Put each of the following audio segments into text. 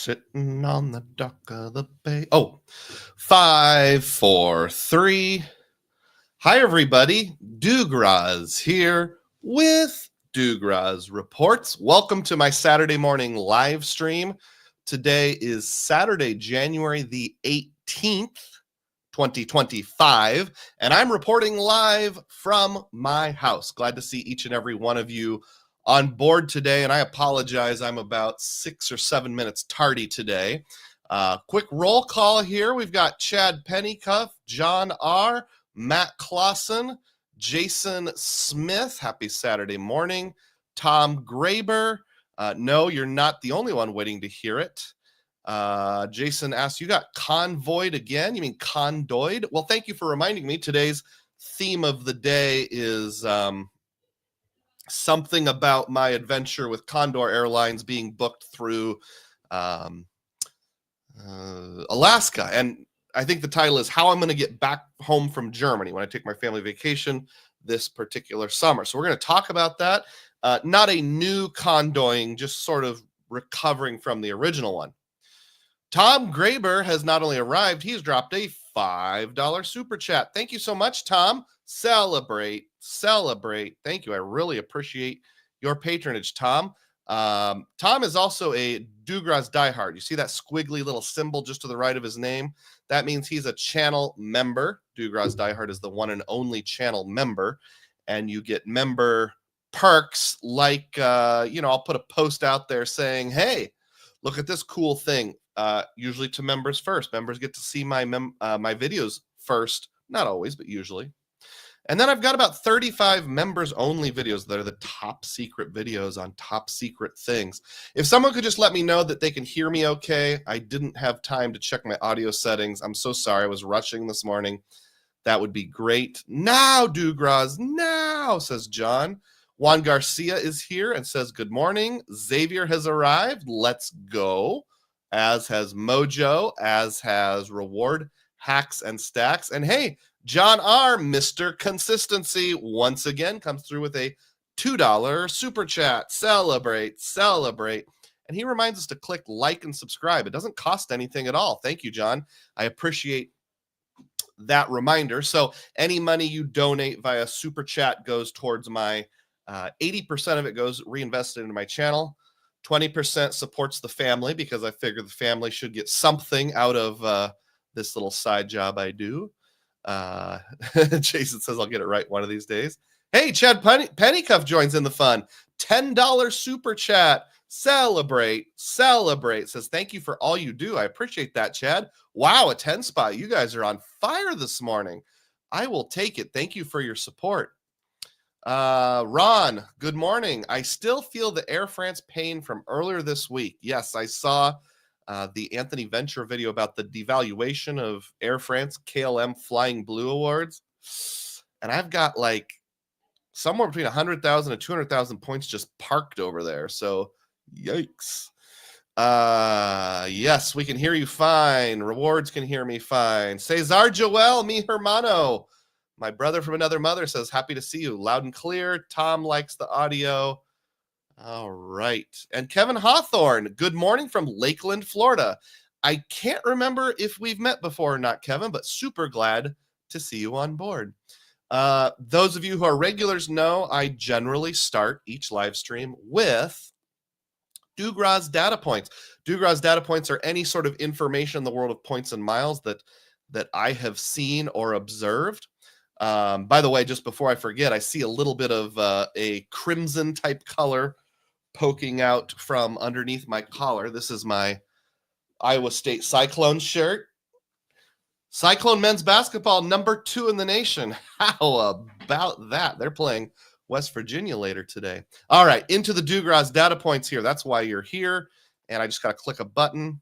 Sitting on the dock of the bay. Oh, 5, 4, 3. Hi, everybody. DUGROZ here with DUGROZ Reports. Welcome to my Saturday morning live stream. Today is Saturday, January the 18th, 2025, and I'm reporting live from my house. Glad to see each and every one of you on board today, and I apologize, I'm about 6 or 7 minutes tardy today. Quick roll call here. We've got Chad Pennycuff, John R., Matt Clausen, Jason Smith, happy Saturday morning, Tom Graber. No, you're not the only one waiting to hear it. Jason asks, you got convoyed again? You mean condoyed? Well, thank you for reminding me. Today's theme of the day is something about my adventure with Condor Airlines being booked through Alaska. And I think the title is How I'm going to Get Back Home from Germany when I take my family vacation this particular summer. So we're going to talk about that. Not a new condoying, just sort of recovering from the original one. Tom Graber has not only arrived, he's dropped a $5 super chat. Thank you so much, Tom. Celebrate. Thank you. I really appreciate your patronage, Tom. Tom is also a DUGROZ diehard. You see that squiggly little symbol just to the right of his name? That means he's a channel member. DUGROZ diehard is the one and only channel member, and you get member perks like, I'll put a post out there saying, hey, look at this cool thing. Usually to members first. Members get to see my videos first. Not always, but usually. And then I've got about 35 members only videos that are the top secret videos on top secret things. If someone could just let me know that they can hear me okay. I didn't have time to check my audio settings. I'm so sorry. I was rushing this morning. That would be great. Now, DUGROZ, now, says John. Juan Garcia is here and says, good morning. Xavier has arrived. Let's go. As has Mojo, as has Reward, Hacks, and Stacks. And hey, John R., Mr. Consistency, once again comes through with a $2 super chat. Celebrate. And he reminds us to click like and subscribe. It doesn't cost anything at all. Thank you, John. I appreciate that reminder. So any money you donate via super chat goes towards my 80% of it goes reinvested into my channel. 20% supports the family because I figure the family should get something out of this little side job I do. Jason says I'll get it right one of these days. Hey, Chad Pennycuff joins in the fun. $10 super chat. Celebrate. Says thank you for all you do. I appreciate that, Chad. Wow, a 10 spot. You guys are on fire this morning. I will take it. Thank you for your support. Ron, good morning. I still feel the Air France pain from earlier this week. Yes, I saw the Anthony Venture video about the devaluation of Air France KLM Flying Blue Awards. And I've got like somewhere between 100,000 and 200,000 points just parked over there. So yikes. Yes, we can hear you fine. Rewards can hear me fine. Cesar Joel, mi hermano. My brother from another mother says, happy to see you. Loud and clear. Tom likes the audio. All right. And Kevin Hawthorne, good morning from Lakeland, Florida. I can't remember if we've met before or not, Kevin, but super glad to see you on board. Those of you who are regulars know I generally start each live stream with DUGROZ data points. DUGROZ data points are any sort of information in the world of points and miles that I have seen or observed. By the way, just before I forget, I see a little bit of a crimson type color poking out from underneath my collar. This is my Iowa State Cyclone shirt. Cyclone men's basketball, number 2 in the nation. How about that? They're playing West Virginia later today. All right, into the DUGROZ data points here. That's why you're here. And I just got to click a button.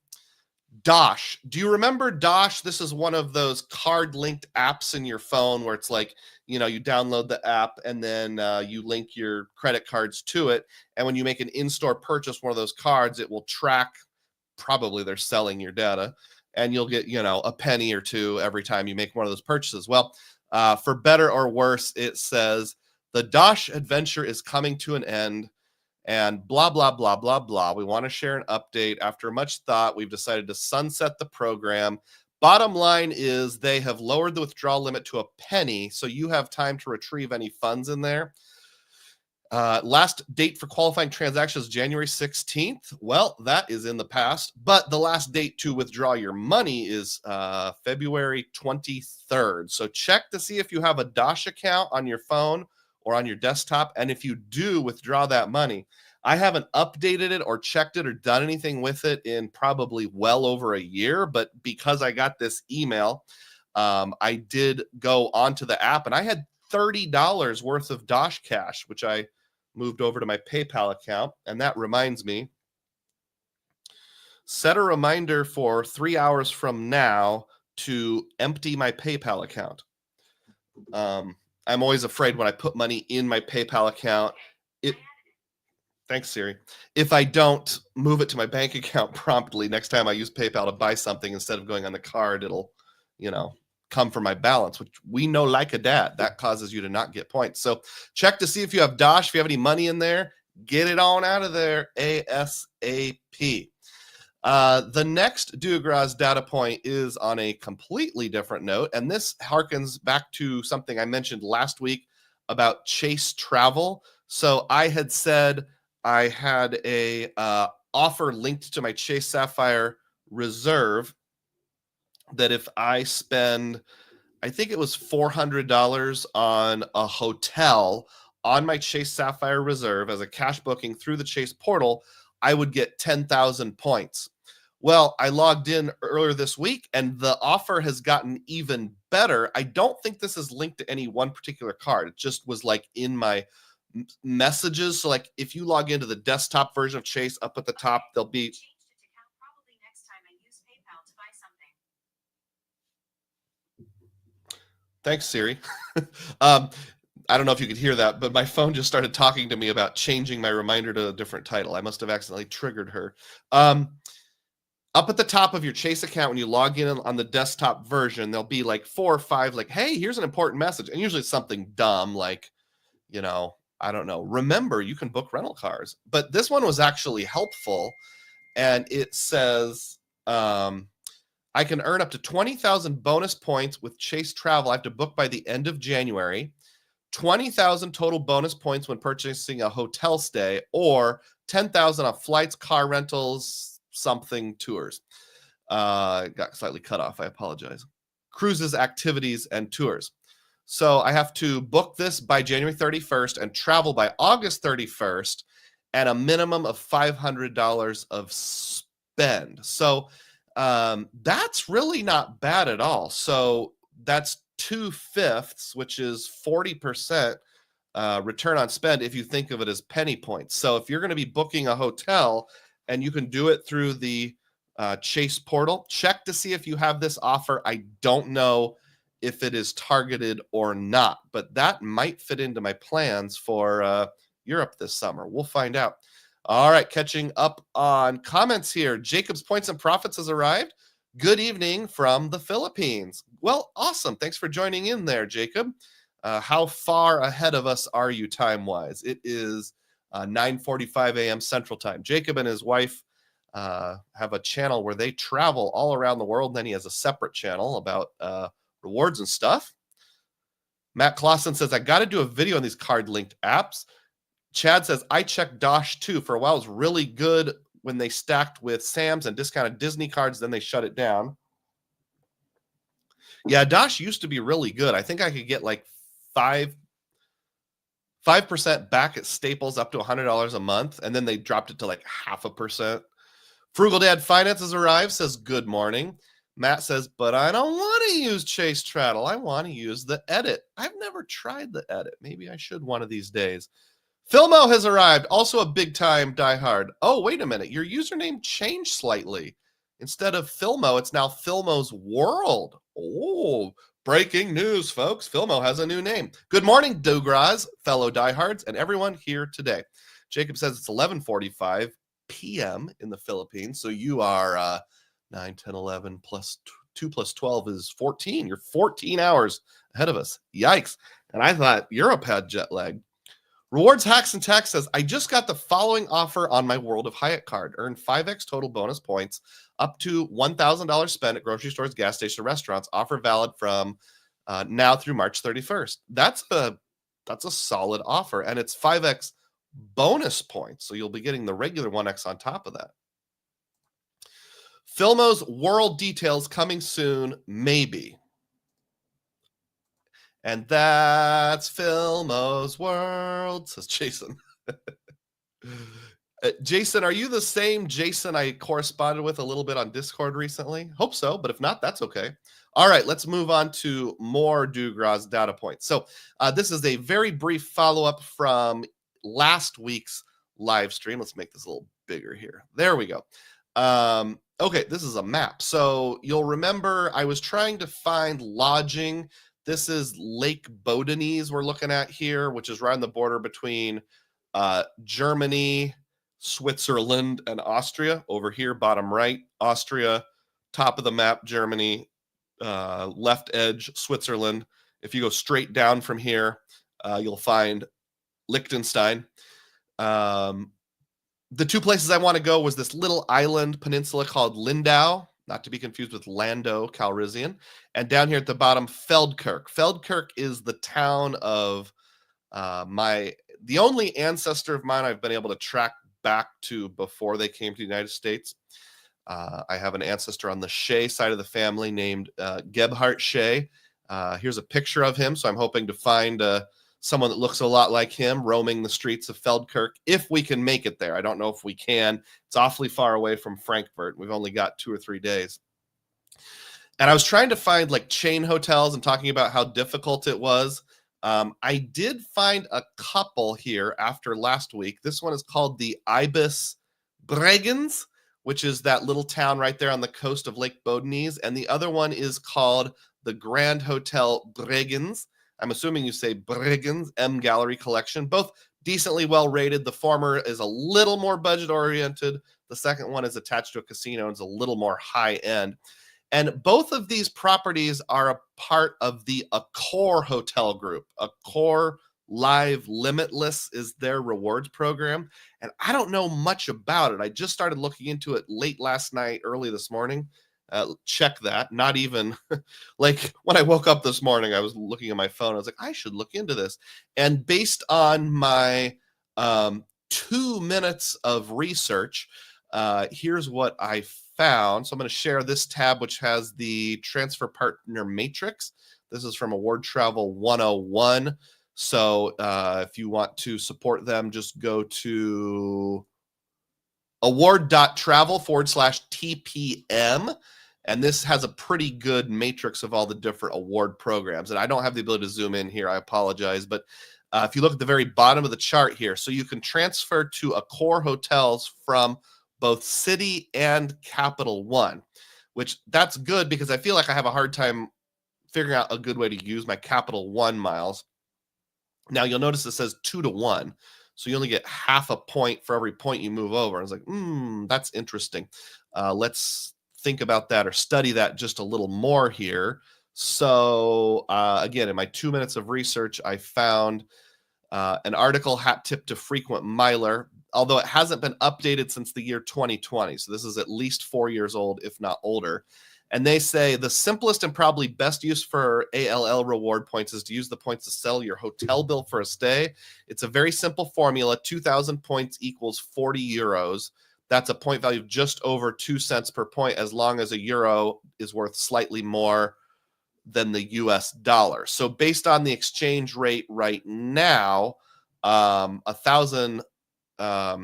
Dosh. Do you remember Dosh? This is one of those card-linked apps in your phone where it's like, you download the app and then you link your credit cards to it. And when you make an in-store purchase, one of those cards, it will track, probably they're selling your data, and you'll get, a penny or two every time you make one of those purchases. Well, for better or worse, it says the Dosh adventure is coming to an end. and blah, blah, blah, blah, blah. We want to share an update. After much thought, we've decided to sunset the program. Bottom line is they have lowered the withdrawal limit to a penny, so you have time to retrieve any funds in there. Last date for qualifying transactions, January 16th. Well, that is in the past, but the last date to withdraw your money is February 23rd. So check to see if you have a Dosh account on your phone or on your desktop. And if you do withdraw that money, I haven't updated it or checked it or done anything with it in probably well over a year. But because I got this email, I did go onto the app and I had $30 worth of Dosh cash, which I moved over to my PayPal account. And that reminds me, set a reminder for 3 hours from now to empty my PayPal account. I'm always afraid when I put money in my PayPal account, thanks, Siri. If I don't move it to my bank account promptly, next time I use PayPal to buy something, instead of going on the card, it'll, come from my balance, which we know like a dad, that causes you to not get points. So check to see if you have Dosh. If you have any money in there, get it on out of there ASAP. The next DUGROZ data point is on a completely different note, and this harkens back to something I mentioned last week about Chase Travel. So I had said I had a offer linked to my Chase Sapphire Reserve that if I spend, I think it was $400 on a hotel on my Chase Sapphire Reserve as a cash booking through the Chase portal, I would get 10,000 points. Well, I logged in earlier this week and the offer has gotten even better. I don't think this is linked to any one particular card. It just was like in my messages. So like if you log into the desktop version of Chase, up at the top, there'll be probably next time I use PayPal to buy something. Thanks, Siri. I don't know if you could hear that, but my phone just started talking to me about changing my reminder to a different title. I must have accidentally triggered her. Up at the top of your Chase account, when you log in on the desktop version, there'll be like 4 or 5, like, hey, here's an important message. And usually it's something dumb, like, I don't know. Remember, you can book rental cars. But this one was actually helpful. And it says, I can earn up to 20,000 bonus points with Chase Travel. I have to book by the end of January. 20,000 total bonus points when purchasing a hotel stay, or 10,000 on flights, car rentals, something tours. Got slightly cut off. I apologize. Cruises, activities, and tours. So I have to book this by January 31st and travel by August 31st at a minimum of $500 of spend. So that's really not bad at all. So that's 2/5, which is 40% return on spend if you think of it as penny points. So if you're going to be booking a hotel and you can do it through the Chase portal, check to see if you have this offer. I don't know if it is targeted or not, but that might fit into my plans for Europe this summer. We'll find out. All right, catching up on comments here. Jacob's Points and Profits has arrived. Good evening from the Philippines. Well, awesome. Thanks for joining in there, Jacob. How far ahead of us are you time-wise? It is 9:45 a.m. Central Time. Jacob and his wife have a channel where they travel all around the world. And then he has a separate channel about rewards and stuff. Matt Clausen says, I got to do a video on these card-linked apps. Chad says, I checked Dosh too. For a while, it was really good when they stacked with Sam's and discounted Disney cards, then they shut it down. Yeah, Dosh used to be really good. I think I could get like 5% back at Staples up to $100 a month, and then they dropped it to like 0.5%. Frugal Dad Finances arrived, says good morning. Matt says, but I don't want to use Chase Travel. I want to use the Edit. I've never tried the Edit. Maybe I should one of these days. Filmo has arrived, also a big-time diehard. Oh, wait a minute. Your username changed slightly. Instead of Filmo, it's now Filmo's World. Oh, breaking news, folks. Filmo has a new name. Good morning, DUGROZ, fellow diehards, and everyone here today. Jacob says it's 11:45 p.m. in the Philippines, so you are 9, 10, 11, plus 2 plus 12 is 14. You're 14 hours ahead of us. Yikes. And I thought Europe had jet lag. Rewards Hacks and Tax says, I just got the following offer on my World of Hyatt card. Earn 5x total bonus points up to $1,000 spent at grocery stores, gas stations, or restaurants. Offer valid from now through March 31st. That's a solid offer, and it's 5x bonus points. So you'll be getting the regular 1x on top of that. Filmo's World details coming soon, maybe. And that's Filmo's World, says Jason. Jason, are you the same Jason I corresponded with a little bit on Discord recently? Hope so, but if not, that's okay. All right, let's move on to more DUGROZ data points. So this is a very brief follow-up from last week's live stream. Let's make this a little bigger here. There we go. Okay, this is a map. So you'll remember I was trying to find lodging. This is Lake Bodenese we're looking at here, which is right on the border between Germany, Switzerland, and Austria. Over here, bottom right, Austria, top of the map, Germany, left edge, Switzerland. If you go straight down from here, you'll find Liechtenstein. The two places I want to go was this little island peninsula called Lindau, not to be confused with Lando Calrissian, and down here at the bottom, Feldkirch. Feldkirch is the town of the only ancestor of mine I've been able to track back to before they came to the United States. I have an ancestor on the Shea side of the family named Gebhard Shea. Here's a picture of him, so I'm hoping to find someone that looks a lot like him roaming the streets of Feldkirch, if we can make it there. I don't know if we can. It's awfully far away from Frankfurt. We've only got 2 or 3 days. And I was trying to find like chain hotels and talking about how difficult it was. I did find a couple here after last week. This one is called the Ibis Bregenz, which is that little town right there on the coast of Lake Bodenese. And the other one is called the Grand Hotel Bregenz. I'm assuming you say Bregenz, M Gallery Collection. Both decently well rated. The former is a little more budget oriented. The second one is attached to a casino and is a little more high end. And both of these properties are a part of the Accor Hotel Group. Accor Live Limitless is their rewards program. And I don't know much about it. I just started looking into it late last night, early this morning. Check that. Not even like when I woke up this morning, I was looking at my phone. I was like, I should look into this. And based on my 2 minutes of research, here's what I found. So I'm going to share this tab, which has the transfer partner matrix. This is from Award Travel 101. So if you want to support them, just go to award.travel/TPM. And this has a pretty good matrix of all the different award programs. And I don't have the ability to zoom in here. I apologize. But if you look at the very bottom of the chart here, so you can transfer to Accor hotels from both City and Capital One, which that's good because I feel like I have a hard time figuring out a good way to use my Capital One miles. Now you'll notice it says 2 to 1. So you only get half a point for every point you move over. I was like, that's interesting. Let's think about that or study that just a little more here. So again, in my 2 minutes of research, I found an article, Hat Tip to Frequent Miler, although it hasn't been updated since the year 2020. So this is at least 4 years old, if not older. And they say the simplest and probably best use for ALL reward points is to use the points to settle your hotel bill for a stay. It's a very simple formula. 2,000 points equals 40 euros. That's a point value of just over 2 cents per point, as long as a euro is worth slightly more than the US dollar. So based on the exchange rate right now, 1,000, I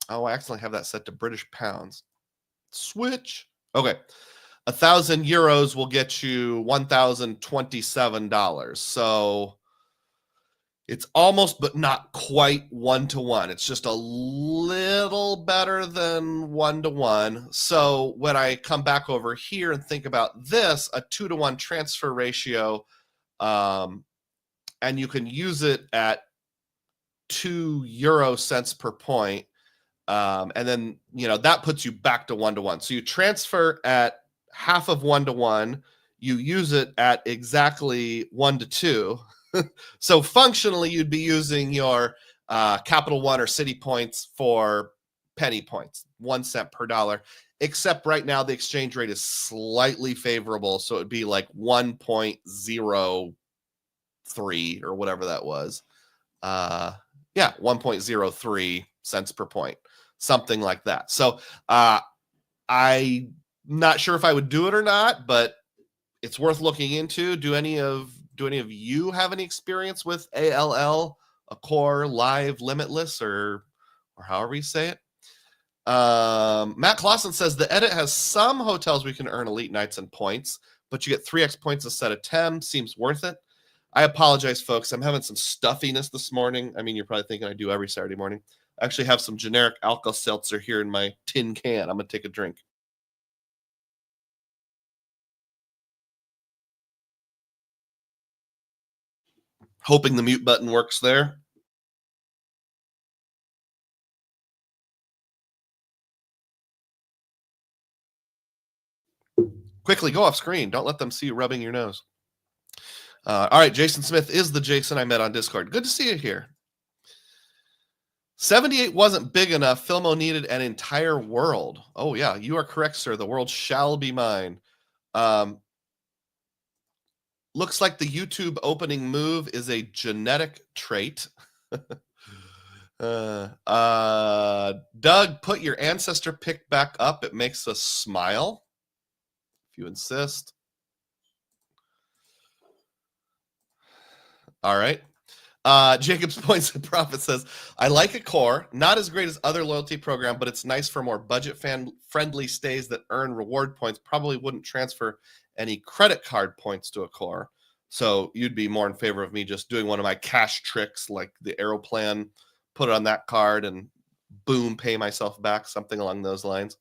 accidentally have that set to British pounds. Switch. Okay. 1,000 euros will get you $1,027. So it's almost, but not quite 1-to-1. It's just a little better than 1-to-1. So when I come back over here and think about this, a 2-to-1 transfer ratio, and you can use it at 2 euro cents per point. And then, that puts you back to 1-to-1. So you transfer at half of 1-to-1, you use it at exactly 1-to-2. So functionally, you'd be using your Capital One or City points for penny points, 1 cent per dollar. Except right now the exchange rate is slightly favorable, so it'd be like 1.03 or whatever that was. 1.03 cents per point, something like that. So I'm not sure if I would do it or not, but it's worth looking into. Do any of you have any experience with ALL, Accor, Live, Limitless, or however you say it? Matt Clausen says the edit has some hotels we can earn elite nights and points, but you get 3x points instead of 10. Seems worth it. I apologize, folks. I'm having some stuffiness this morning. I mean, you're probably thinking I do every Saturday morning. I actually have some generic Alka-Seltzer here in my tin can. I'm going to take a drink. Hoping the mute button works there. Quickly, go off screen. Don't let them see you rubbing your nose. All right, Jason Smith is the Jason I met on Discord. Good to see you here. 78 wasn't big enough. Filmo needed an entire world. Oh, yeah, you are correct, sir. The world shall be mine. Looks like the YouTube opening move is a genetic trait. Doug, put your ancestor pick back up. It makes us smile. If you insist. All right. Jacob's Points and Profit says, I like Accor. Not as great as other loyalty program, but it's nice for more budget-friendly stays that earn reward points. Probably wouldn't transfer any credit card points to Accor. So you'd be more in favor of me just doing one of my cash tricks, like the Aeroplan, put it on that card and boom, pay myself back, something along those lines.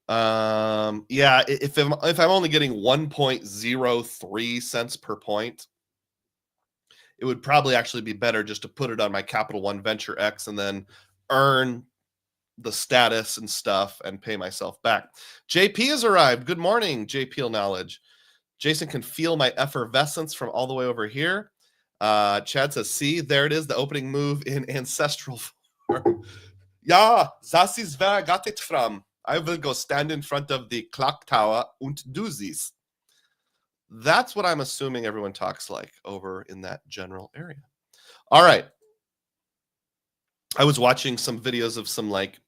Yeah, if I'm only getting 1.03 cents per point, it would probably actually be better just to put it on my Capital One Venture X and then earn the status and stuff and pay myself back. JP has arrived. Good morning, JPL Knowledge. Jason can feel my effervescence from all the way over here. Chad says, see, there it is, the opening move in ancestral form. Ja, das ist wer got it from. I will go stand in front of the clock tower und do this. That's what I'm assuming everyone talks like over in that general area. All right. I was watching some videos of some like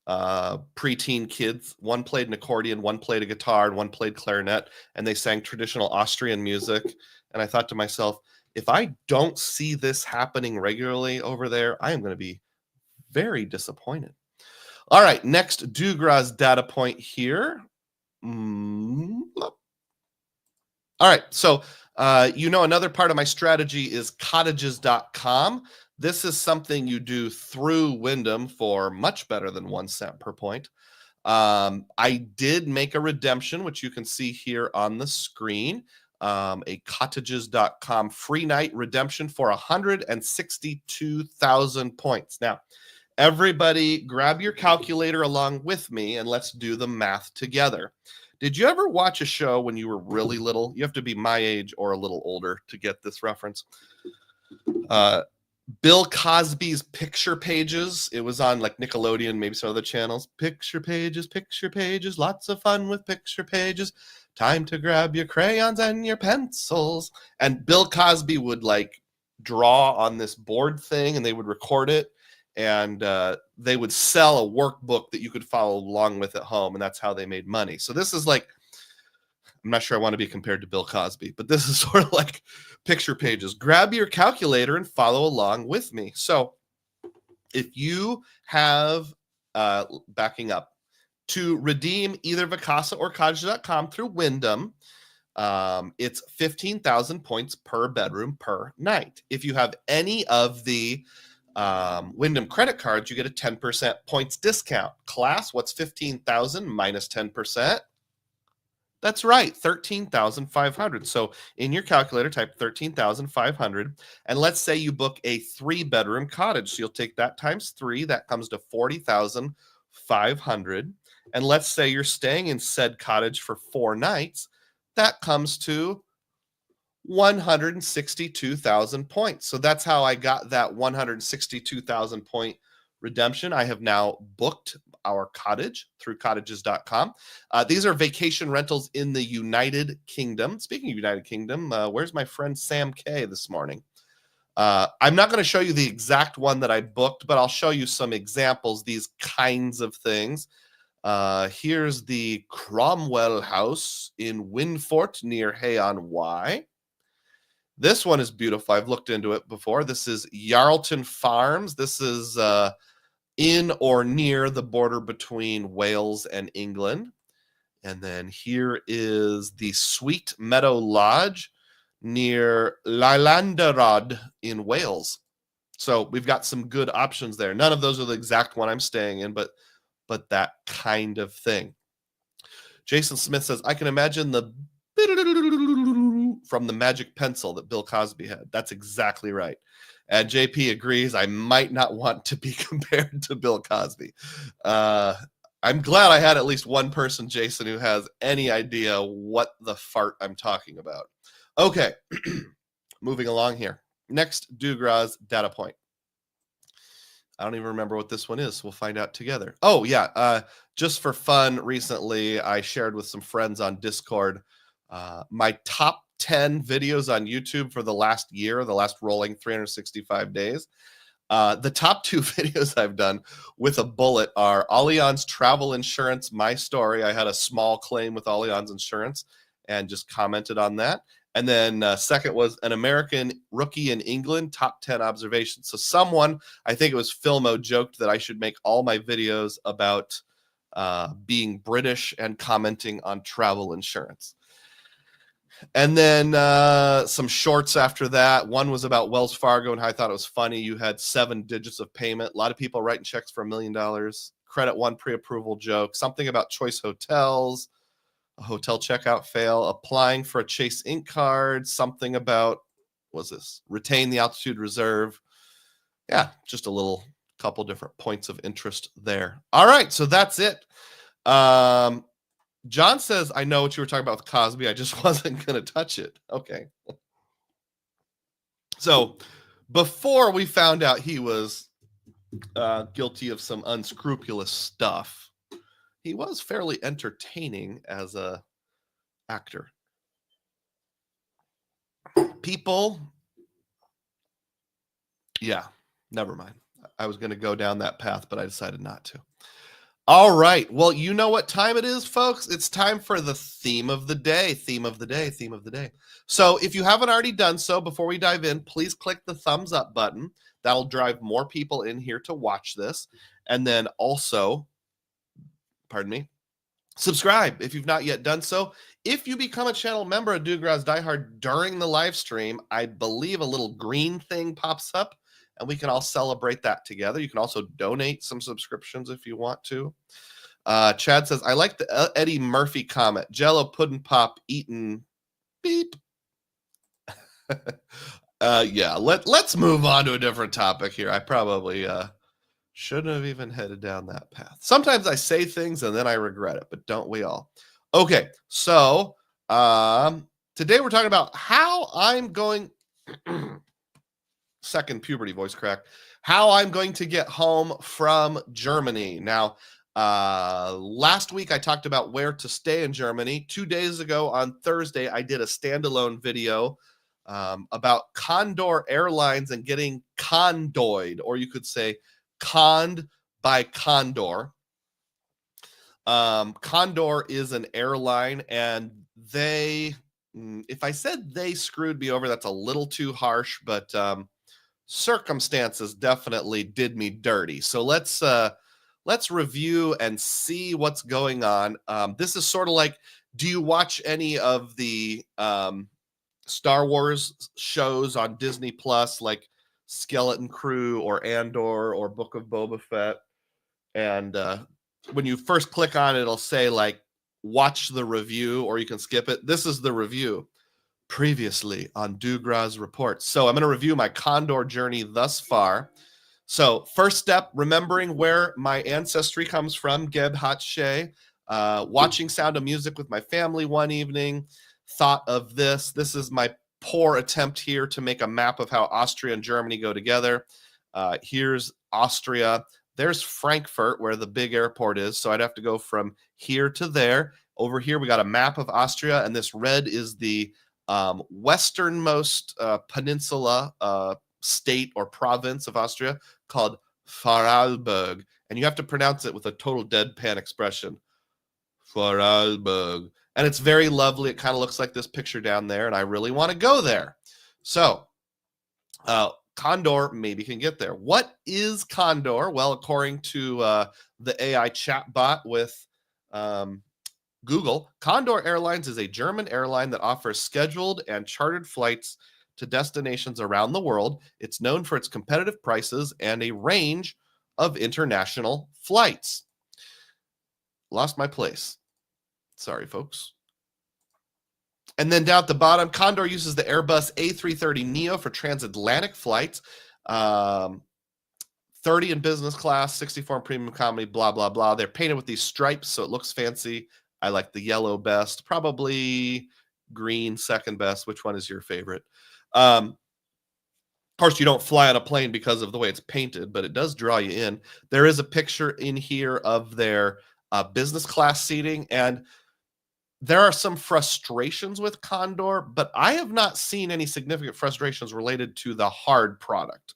preteen kids. One played an accordion, one played a guitar, and one played clarinet, and they sang traditional Austrian music. And I thought to myself, if I don't see this happening regularly over there, I am going to be very disappointed. All right, next DUGROZ data point here. All right, so another part of my strategy is cottages.com. This is something you do through Wyndham for much better than 1 cent per point. I did make a redemption, which you can see here on the screen, a cottages.com free night redemption for 162,000 points. Now, everybody grab your calculator along with me and let's do the math together. Did you ever watch a show when you were really little? You have to be my age or a little older to get this reference. Bill Cosby's Picture Pages. It was on like Nickelodeon, maybe some other channels. Picture pages, lots of fun with picture pages. Time to grab your crayons and your pencils. And Bill Cosby would like draw on this board thing and they would record it. And they would sell a workbook that you could follow along with at home. And that's how they made money. So this is like, I'm not sure I want to be compared to Bill Cosby, but this is sort of like Picture Pages. Grab your calculator and follow along with me. So if you have, backing up, to redeem either Vacasa or Cottage.com through Wyndham, it's 15,000 points per bedroom per night. If you have any of the Wyndham credit cards, you get a 10% points discount. Class, what's 15,000 minus 10%? That's right, 13,500. So in your calculator, type 13,500. And let's say you book a 3-bedroom cottage. So you'll take that times 3. That comes to 40,500. And let's say you're staying in said cottage for 4 nights. That comes to 162,000 points. So that's how I got that 162,000 point redemption. I have now booked our cottage through cottages.com. These are vacation rentals in the United Kingdom. Speaking of United Kingdom, where's my friend Sam K this morning? I'm not going to show you the exact one that I booked, but I'll show you some examples, these kinds of things. Here's the Cromwell House in Winfort near Hay-on-Wye. This one is beautiful. I've looked into it before. This is Yarlton Farms. This is in or near the border between Wales and England. And then here is the Sweet Meadow Lodge near Llanderod in Wales. So we've got some good options there. None of those are the exact one I'm staying in, but that kind of thing. Jason Smith says, I can imagine the from the magic pencil that Bill Cosby had. That's exactly right. And JP agrees, I might not want to be compared to Bill Cosby. I'm glad I had at least one person, Jason, who has any idea what the fart I'm talking about. Okay, moving along here. Next DUGROZ data point. I don't even remember what this one is. We'll find out together. Oh, yeah. Just for fun, recently, I shared with some friends on Discord my top 10 videos on YouTube for the last year, the last rolling 365 days. The top 2 videos I've done with a bullet are Allianz Travel Insurance, my story. I had a small claim with Allianz Insurance and just commented on that. And then second was an American rookie in England, top 10 observations. So someone, I think it was Filmo, joked that I should make all my videos about being British and commenting on travel insurance. And then some shorts after that. One was about Wells Fargo and how I thought it was funny. You had 7 digits of payment. A lot of people writing checks for $1 million. Credit One pre-approval joke. Something about Choice Hotels. A hotel checkout fail, applying for a Chase Ink card, something about, what's this? Retain the altitude reserve. Yeah, just a little couple different points of interest there. All right, so that's it. John says, I know what you were talking about with Cosby. I just wasn't going to touch it. Okay. So before we found out he was guilty of some unscrupulous stuff, he was fairly entertaining as a actor. People, yeah, never mind. I was going to go down that path, but I decided not to. All right. Well, you know what time it is, folks. It's time for the theme of the day. Theme of the day. Theme of the day. So if you haven't already done so, before we dive in, please click the thumbs up button. That'll drive more people in here to watch this. And then also, pardon me, subscribe if you've not yet done so. If you become a channel member of DUGROZ Die Hard during the live stream, I believe a little green thing pops up and we can all celebrate that together. You can also donate some subscriptions if you want to. Chad says, I like the Eddie Murphy comment. Jello pudding pop eaten beep. Yeah, let's move on to a different topic here. I probably shouldn't have even headed down that path. Sometimes I say things and then I regret it, but don't we all? Okay, so today we're talking about how I'm going, second puberty voice crack, how I'm going to get home from Germany. Now, last week I talked about where to stay in Germany. 2 days ago on Thursday, I did a standalone video about Condor Airlines and getting condoid, or you could say conned by Condor. Condor is an airline, and they, if I said they screwed me over, that's a little too harsh, but circumstances definitely did me dirty. So let's review and see what's going on. This is sort of like, do you watch any of the Star Wars shows on Disney Plus, like Skeleton Crew or Andor or Book of Boba Fett? And when you first click on it, it'll say like, watch the review, or you can skip it. This is the review. Previously on DUGROZ Reports. So I'm going to review my Condor journey thus far. So first step, remembering where my ancestry comes from, Geb Hatshe, watching Sound of Music with my family one evening, thought of this. This is my poor attempt here to make a map of how Austria and Germany go together. Here's Austria. There's Frankfurt, where the big airport is. So I'd have to go from here to there. Over here, we got a map of Austria, and this red is the westernmost peninsula state or province of Austria called Vorarlberg. And you have to pronounce it with a total deadpan expression. Vorarlberg. And it's very lovely. It kind of looks like this picture down there, and I really want to go there. So Condor maybe can get there. What is Condor? Well, according to the AI chatbot with Google, Condor Airlines is a German airline that offers scheduled and chartered flights to destinations around the world. It's known for its competitive prices and a range of international flights. Lost my place. Sorry, folks. And then down at the bottom, Condor uses the Airbus A330neo for transatlantic flights. 30 in business class, 64 in premium economy, blah, blah, blah. They're painted with these stripes, so it looks fancy. I like the yellow best, probably green second best. Which one is your favorite? Of course, you don't fly on a plane because of the way it's painted, but it does draw you in. There is a picture in here of their business class seating, and there are some frustrations with Condor, but I have not seen any significant frustrations related to the hard product.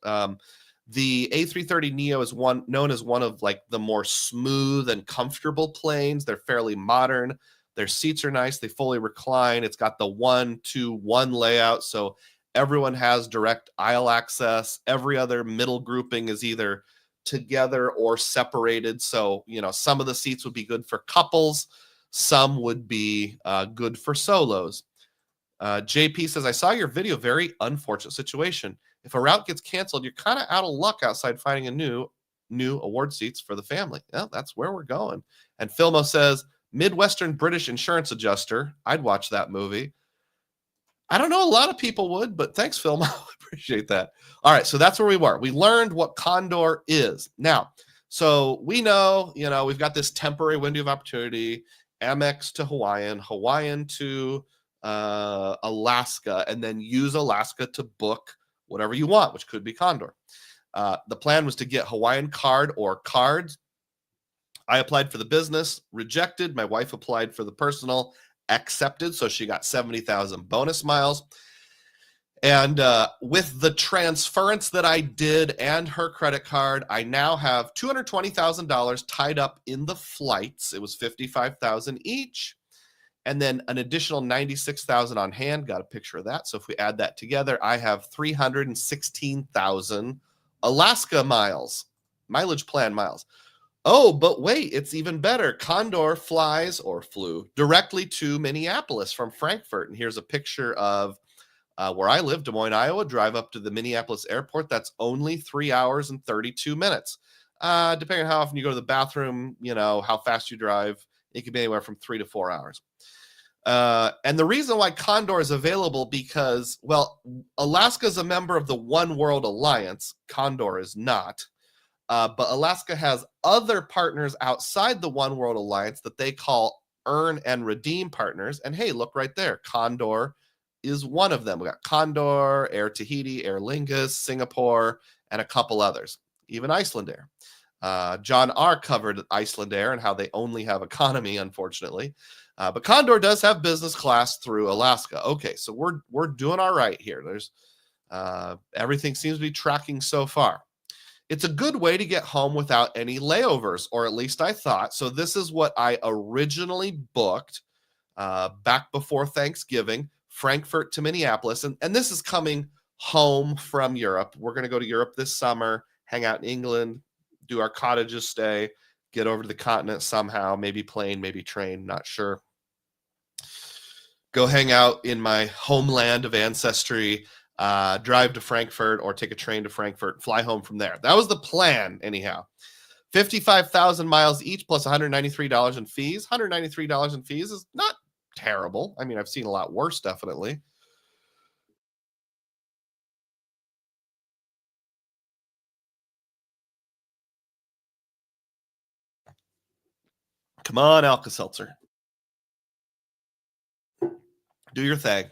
The A330neo is known as one of like the more smooth and comfortable planes. They're fairly modern. Their seats are nice. They fully recline. It's got the 1-2-1 layout, so everyone has direct aisle access. Every other middle grouping is either together or separated. So, some of the seats would be good for couples. Some would be good for solos. JP says, I saw your video. Very unfortunate situation. If a route gets canceled, you're kind of out of luck outside finding a new award seats for the family. Yeah, that's where we're going. And Filmo says, Midwestern British insurance adjuster. I'd watch that movie. I don't know, a lot of people would, but thanks, Filmo. I appreciate that. All right, so that's where we were. We learned what Condor is. Now, so we know, we've got this temporary window of opportunity, Amex to Hawaiian, Hawaiian to Alaska, and then use Alaska to book whatever you want, which could be Condor. The plan was to get Hawaiian card or cards. I applied for the business, rejected. My wife applied for the personal, accepted. So she got 70,000 bonus miles. And with the transference that I did and her credit card, I now have $220,000 tied up in the flights. It was $55,000 each. And then an additional $96,000 on hand. Got a picture of that. So if we add that together, I have 316,000 Alaska miles, mileage plan miles. Oh, but wait, it's even better. Condor flew directly to Minneapolis from Frankfurt. And here's a picture of where I live, Des Moines, Iowa. Drive up to the Minneapolis airport. That's only 3 hours and 32 minutes. Depending on how often you go to the bathroom, how fast you drive, it could be anywhere from 3 to 4 hours. And the reason why Condor is available because, well, Alaska is a member of the One World Alliance. Condor is not. But Alaska has other partners outside the One World Alliance that they call earn and redeem partners. And hey, look right there. Condor is one of them. We got Condor, Air Tahiti, Aer Lingus, Singapore, and a couple others, even Icelandair. John R. covered Icelandair and how they only have economy, unfortunately. But Condor does have business class through Alaska. Okay, so we're doing all right here. There's everything seems to be tracking so far. It's a good way to get home without any layovers, or at least I thought. So this is what I originally booked back before Thanksgiving, Frankfurt to Minneapolis. And this is coming home from Europe. We're going to go to Europe this summer, hang out in England, do our cottages stay, get over to the continent somehow, maybe plane, maybe train, not sure. Go hang out in my homeland of ancestry, drive to Frankfurt or take a train to Frankfurt, fly home from there. That was the plan anyhow. 55,000 miles each plus $193 in fees. $193 in fees is not terrible. I mean, I've seen a lot worse, definitely. Come on, Alka-Seltzer. Do your thing.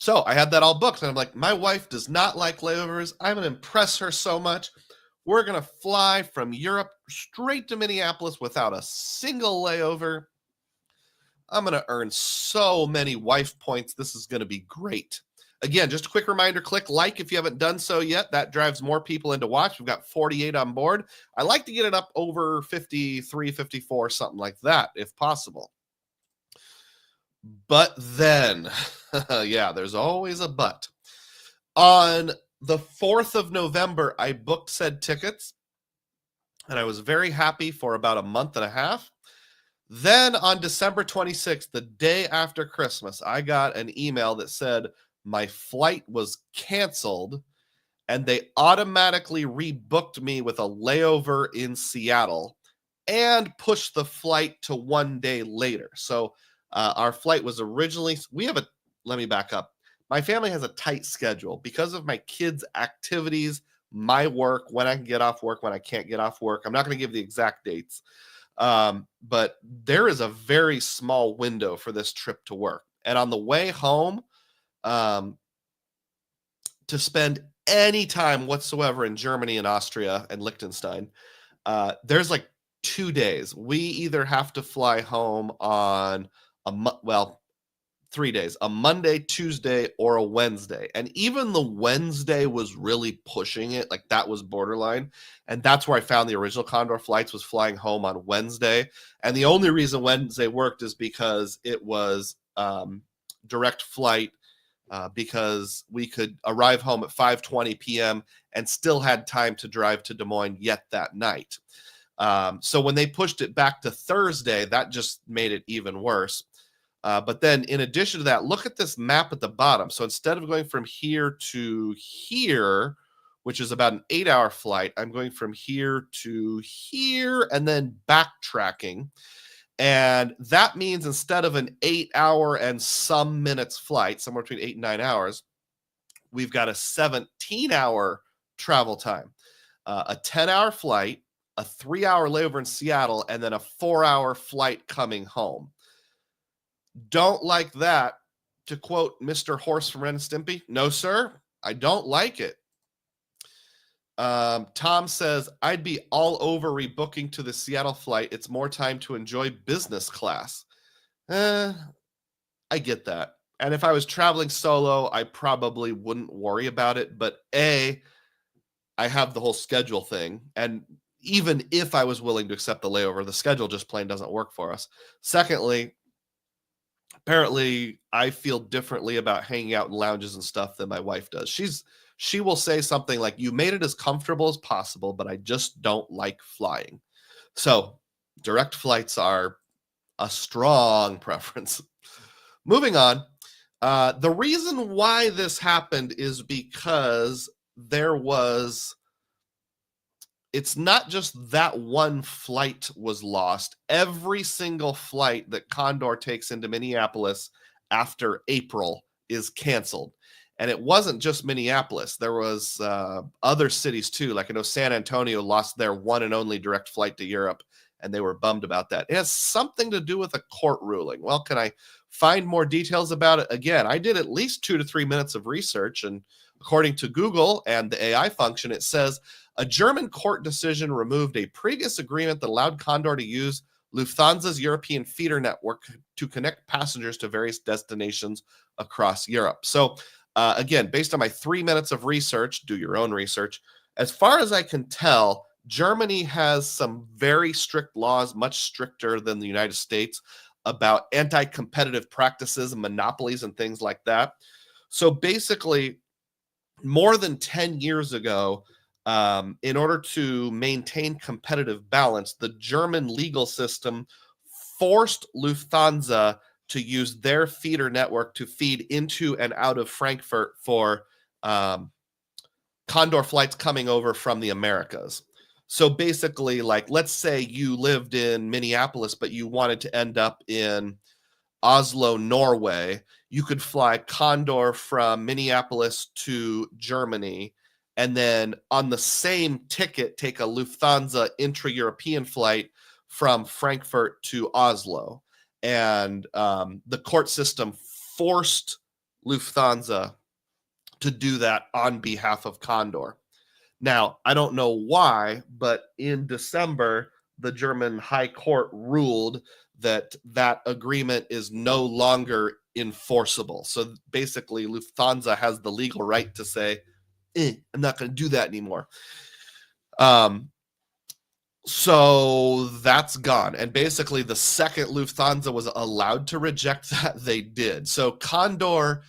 So I had that all booked, and I'm like, my wife does not like layovers. I'm going to impress her so much. We're going to fly from Europe straight to Minneapolis without a single layover. I'm going to earn so many wife points. This is going to be great. Again, just a quick reminder, click like if you haven't done so yet. That drives more people in to watch. We've got 48 on board. I like to get it up over 53, 54, something like that, if possible. But then, yeah, there's always a but. On the 4th of November, I booked said tickets, and I was very happy for about a month and a half. Then on December 26th, the day after Christmas, I got an email that said my flight was canceled, and they automatically rebooked me with a layover in Seattle and pushed the flight to 1 day later. So our flight was originally, let me back up. My family has a tight schedule because of my kids' activities, my work, when I can get off work, when I can't get off work. I'm not going to give the exact dates, but there is a very small window for this trip to work. And on the way home, to spend any time whatsoever in Germany and Austria and Liechtenstein, there's like 2 days. We either have to fly home on 3 days, a Monday, Tuesday, or a Wednesday. And even the Wednesday was really pushing it. Like that was borderline. And that's where I found the original Condor flights, was flying home on Wednesday. And the only reason Wednesday worked is because it was direct flight, because we could arrive home at 5:20 p.m. and still had time to drive to Des Moines yet that night. So when they pushed it back to Thursday, that just made it even worse. But then in addition to that, look at this map at the bottom. So instead of going from here to here, which is about an 8-hour flight, I'm going from here to here and then backtracking. And that means instead of an 8-hour and some minutes flight, somewhere between 8 and 9 hours, we've got a 17-hour travel time, a 10-hour flight, a 3-hour layover in Seattle, and then a 4-hour flight coming home. Don't like that. To quote Mr. Horse from Ren and Stimpy, no, sir, I don't like it. Tom says, I'd be all over rebooking to the Seattle flight. It's more time to enjoy business class. I get that. And if I was traveling solo, I probably wouldn't worry about it. But I have the whole schedule thing. And even if I was willing to accept the layover, the schedule just plain doesn't work for us. Secondly, apparently I feel differently about hanging out in lounges and stuff than my wife does. She will say something like, you made it as comfortable as possible, but I just don't like flying. So direct flights are a strong preference. Moving on. The reason why this happened is because it's not just that one flight was lost. Every single flight that Condor takes into Minneapolis after April is canceled. And it wasn't just Minneapolis. There was other cities too. Like I know San Antonio lost their one and only direct flight to Europe, and they were bummed about that. It has something to do with a court ruling. Well, can I find more details about it? Again, I did at least 2 to 3 minutes of research, and according to Google and the AI function, it says a German court decision removed a previous agreement that allowed Condor to use Lufthansa's European feeder network to connect passengers to various destinations across Europe. So again, based on my 3 minutes of research, do your own research. As far as I can tell, Germany has some very strict laws, much stricter than the United States, about anti-competitive practices and monopolies and things like that. So basically, more than 10 years ago, in order to maintain competitive balance, the German legal system forced Lufthansa to use their feeder network to feed into and out of Frankfurt for Condor flights coming over from the Americas. So basically, like, let's say you lived in Minneapolis, but you wanted to end up in Oslo, Norway. You could fly Condor from Minneapolis to Germany, and then on the same ticket, take a Lufthansa intra-European flight from Frankfurt to Oslo. And the court system forced Lufthansa to do that on behalf of Condor. Now, I don't know why, but in December, the German High Court ruled that that agreement is no longer enforceable. So basically, Lufthansa has the legal right to say, I'm not going to do that anymore. So that's gone. And basically, the second Lufthansa was allowed to reject that, they did. So Condor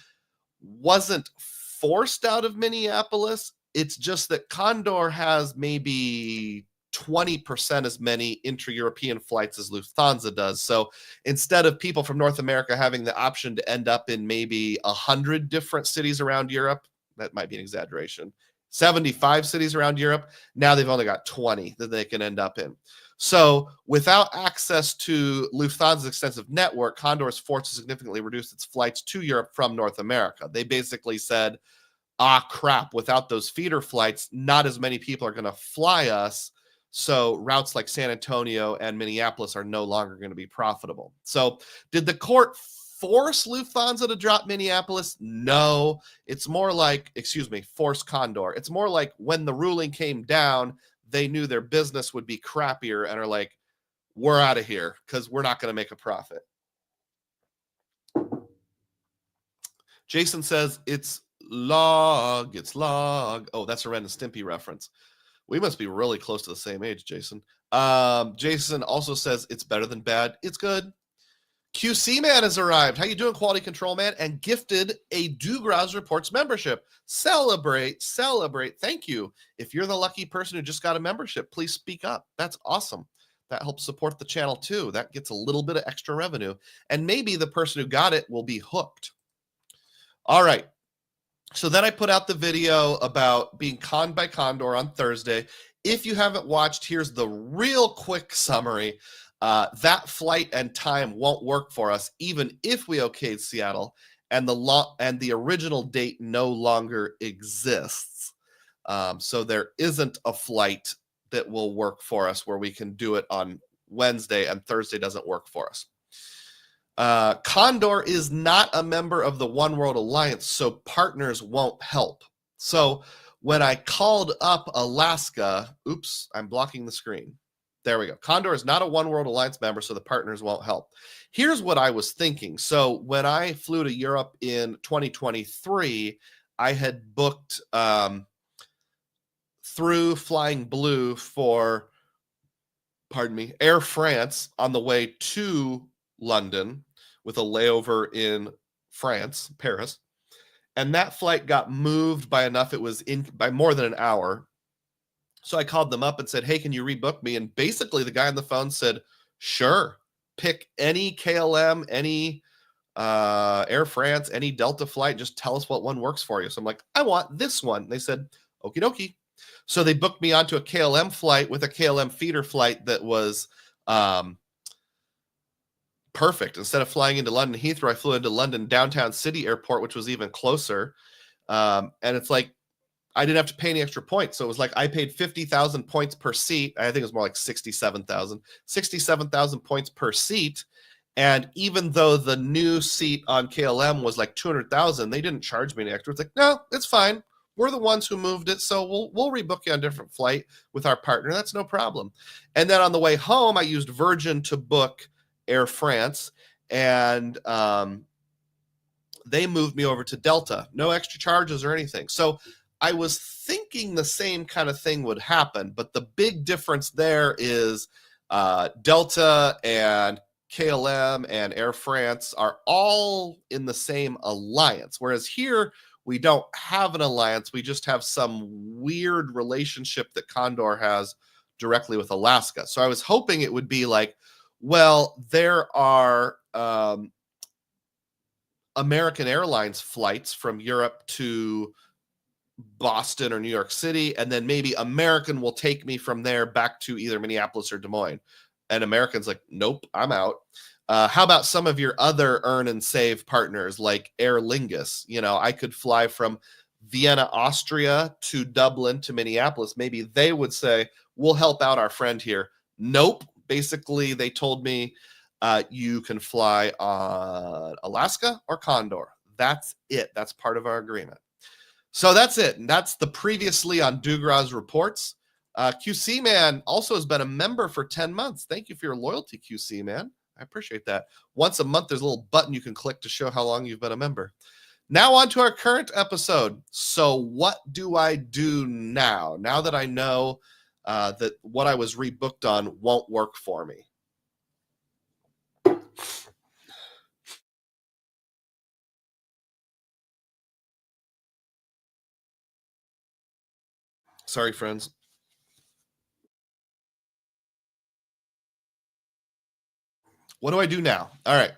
wasn't forced out of Minneapolis. It's just that Condor has maybe 20% as many intra-European flights as Lufthansa does. So instead of people from North America having the option to end up in maybe 100 different cities around Europe, that might be an exaggeration, 75 cities around Europe, now they've only got 20 that they can end up in. So without access to Lufthansa's extensive network, Condor is forced to significantly reduce its flights to Europe from North America. They basically said, crap, without those feeder flights, not as many people are going to fly us. So routes like San Antonio and Minneapolis are no longer going to be profitable. So did the court force Lufthansa to drop Minneapolis? No, it's more like, force Condor. It's more like when the ruling came down, they knew their business would be crappier and are like, we're out of here because we're not going to make a profit. Jason says it's log. Oh, that's a Ren and Stimpy reference. We must be really close to the same age, Jason. Jason also says it's better than bad. It's good. QC Man has arrived. How you doing, Quality Control Man? And gifted a DUGROZ Reports membership. Celebrate. Thank you. If you're the lucky person who just got a membership, please speak up. That's awesome. That helps support the channel too. That gets a little bit of extra revenue. And maybe the person who got it will be hooked. All right. So then I put out the video about being conned by Condor on Thursday. If you haven't watched, here's the real quick summary. That flight and time won't work for us, even if we okayed Seattle, and the original date no longer exists. So there isn't a flight that will work for us where we can do it on Wednesday, and Thursday doesn't work for us. Condor is not a member of the One World Alliance, so partners won't help. So when I called up Alaska, oops, I'm blocking the screen. There we go. Condor is not a One World Alliance member, so the partners won't help. Here's what I was thinking. So when I flew to Europe in 2023, I had booked through Flying Blue for, Air France on the way to London with a layover in France, Paris. And that flight got moved by enough, it was by more than an hour. So I called them up and said, hey, can you rebook me? And basically the guy on the phone said, sure, pick any KLM, any Air France, any Delta flight, just tell us what one works for you. So I'm like, I want this one. And they said, okie dokie. So they booked me onto a KLM flight with a KLM feeder flight that was perfect. Instead of flying into London Heathrow, I flew into London Downtown City Airport, which was even closer. And it's like, I didn't have to pay any extra points. So it was like I paid 50,000 points per seat. I think it was more like 67,000 points per seat. And even though the new seat on KLM was like 200,000, they didn't charge me any extra. It's like, no, it's fine. We're the ones who moved it. So we'll rebook you on a different flight with our partner. That's no problem. And then on the way home, I used Virgin to book Air France. And they moved me over to Delta. No extra charges or anything. So I was thinking the same kind of thing would happen, but the big difference there is Delta and KLM and Air France are all in the same alliance, whereas here we don't have an alliance. We just have some weird relationship that Condor has directly with Alaska. So I was hoping it would be like, well, there are American Airlines flights from Europe to Boston or New York City, and then maybe American will take me from there back to either Minneapolis or Des Moines. And American's like, nope, I'm out. How about some of your other earn and save partners like Aer Lingus? You know, I could fly from Vienna, Austria to Dublin to Minneapolis. Maybe they would say, we'll help out our friend here. Nope. Basically, they told me you can fly on Alaska or Condor. That's it. That's part of our agreement. So that's it. And that's the previously on DUGROZ reports. QC Man also has been a member for 10 months. Thank you for your loyalty, QC Man. I appreciate that. Once a month, there's a little button you can click to show how long you've been a member. Now on to our current episode. So what do I do now? Now that I know that what I was rebooked on won't work for me. Sorry, friends. What do I do now? All right.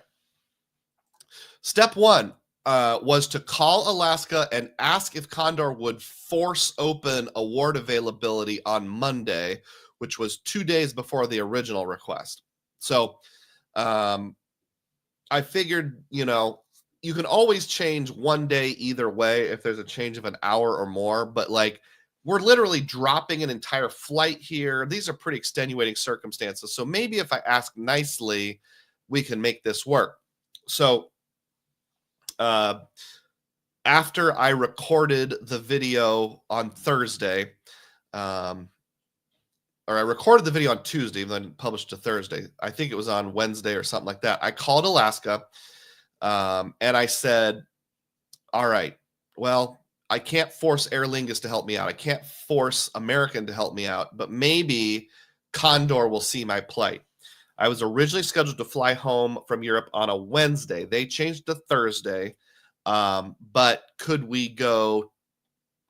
Step one was to call Alaska and ask if Condor would force open award availability on Monday, which was 2 days before the original request. So I figured, you can always change one day either way if there's a change of an hour or more, but like we're literally dropping an entire flight here. These are pretty extenuating circumstances. So maybe if I ask nicely, we can make this work. So after I recorded the video on Thursday, or I recorded the video on Tuesday, even though I didn't publish to Thursday. I think it was on Wednesday or something like that. I called Alaska and I said, all right, well, I can't force Aer Lingus to help me out. I can't force American to help me out, but maybe Condor will see my plight. I was originally scheduled to fly home from Europe on a Wednesday. They changed to Thursday, but could we go,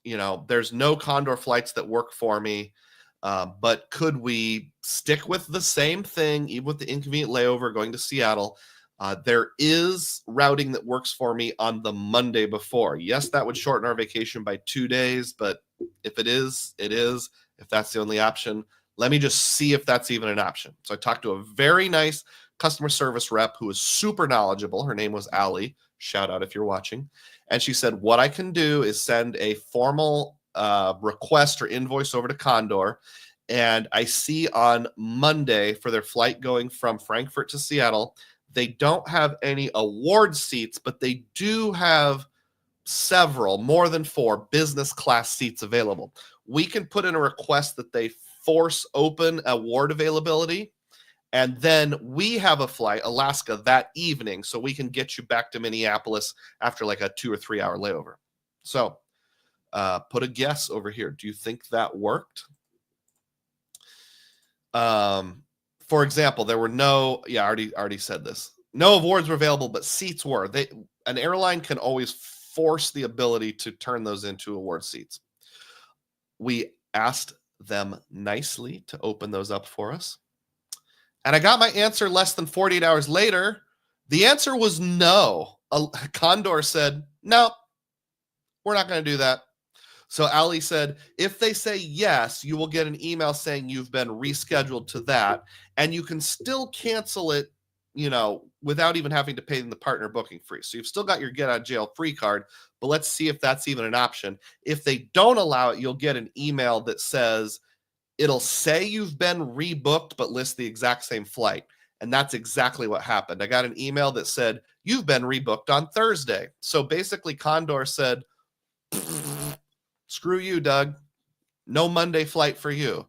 there's no Condor flights that work for me. But could we stick with the same thing, even with the inconvenient layover going to Seattle? There is routing that works for me on the Monday before. Yes, that would shorten our vacation by 2 days, but if it is, it is. If that's the only option, let me just see if that's even an option. So I talked to a very nice customer service rep who was super knowledgeable. Her name was Allie. Shout out if you're watching. And she said, what I can do is send a formal request or invoice over to Condor. And I see on Monday for their flight going from Frankfurt to Seattle, they don't have any award seats, but they do have several, more than 4 business class seats available. We can put in a request that they force open award availability. And then we have a flight, Alaska, that evening, so we can get you back to Minneapolis after like a 2 or 3 hour layover. So put a guess over here. Do you think that worked? For example, there were no, I already said this. No awards were available, but seats were. An airline can always force the ability to turn those into award seats. We asked them nicely to open those up for us. And I got my answer less than 48 hours later. The answer was no. Condor said, no, we're not going to do that. So Ali said, if they say yes, you will get an email saying you've been rescheduled to that, and you can still cancel it, without even having to pay them the partner booking fee. So you've still got your get out of jail free card, but let's see if that's even an option. If they don't allow it, you'll get an email that says, it'll say you've been rebooked, but list the exact same flight. And that's exactly what happened. I got an email that said, you've been rebooked on Thursday. So basically Condor said, screw you, Doug. No Monday flight for you.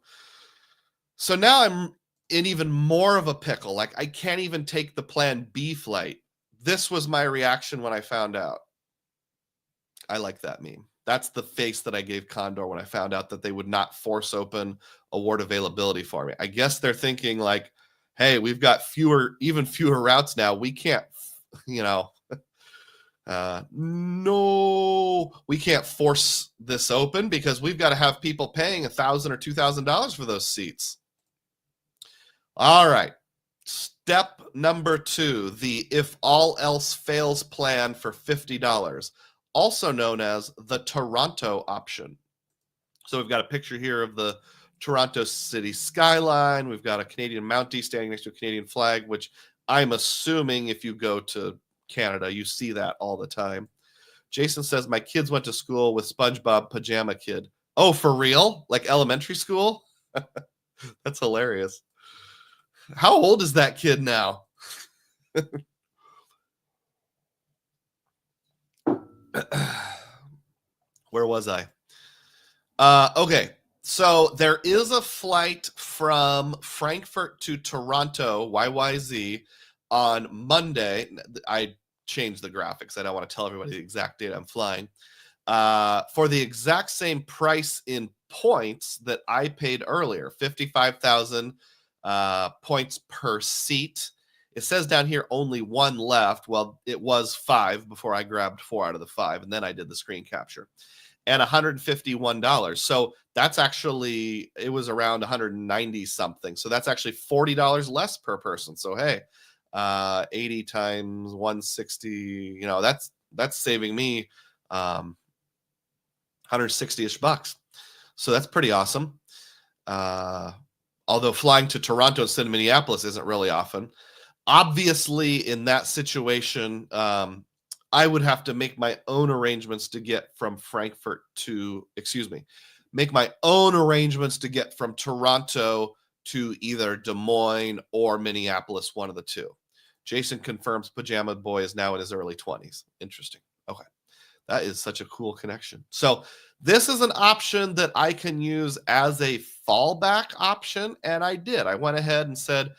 So now I'm in even more of a pickle. Like I can't even take the plan B flight. This was my reaction when I found out. I like that meme. That's the face that I gave Condor when I found out that they would not force open award availability for me. I guess they're thinking like, hey, we've got even fewer routes now. We can't, no, we can't force this open because we've got to have people paying $1,000 or $2,000 for those seats. All right. Step number 2, the if all else fails plan for $50, also known as the Toronto option. So we've got a picture here of the Toronto city skyline. We've got a Canadian Mountie standing next to a Canadian flag, which I'm assuming if you go to Canada, you see that all the time. Jason says, my kids went to school with SpongeBob Pajama Kid. Oh, for real? Like elementary school? That's hilarious. How old is that kid now? Where was I? Okay. So there is a flight from Frankfurt to Toronto, YYZ, on Monday. I changed the graphics. I don't want to tell everybody the exact date I'm flying. For the exact same price in points that I paid earlier, 55,000 points per seat. It says down here only one left. Well, it was 5 before I grabbed 4 out of the 5, and then I did the screen capture. And $151. So that's actually, it was around 190 something. So that's actually $40 less per person. So hey, 80 times 160, that's saving me 160-ish bucks. So that's pretty awesome. Although flying to Toronto instead of Minneapolis isn't really often. Obviously, in that situation, I would have to make my own arrangements to get from Frankfurt to, make my own arrangements to get from Toronto to either Des Moines or Minneapolis, one of the two. Jason confirms Pajama Boy is now in his early 20s. Interesting. Okay. That is such a cool connection. So this is an option that I can use as a fallback option, and I did. I went ahead and said,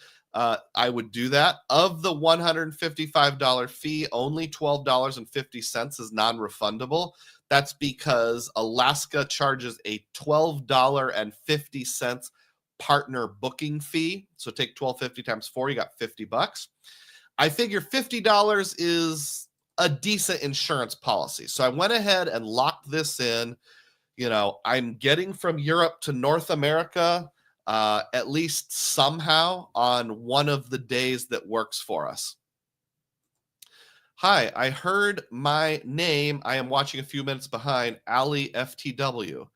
I would do that. Of the $155 fee, only $12.50 is non-refundable. That's because Alaska charges a $12.50 partner booking fee. So take $12.50 times 4, you got $50. I figure $50 is a decent insurance policy. So I went ahead and locked this in. I'm getting from Europe to North America at least somehow on one of the days that works for us. Hi, I heard my name. I am watching a few minutes behind. Ali FTW.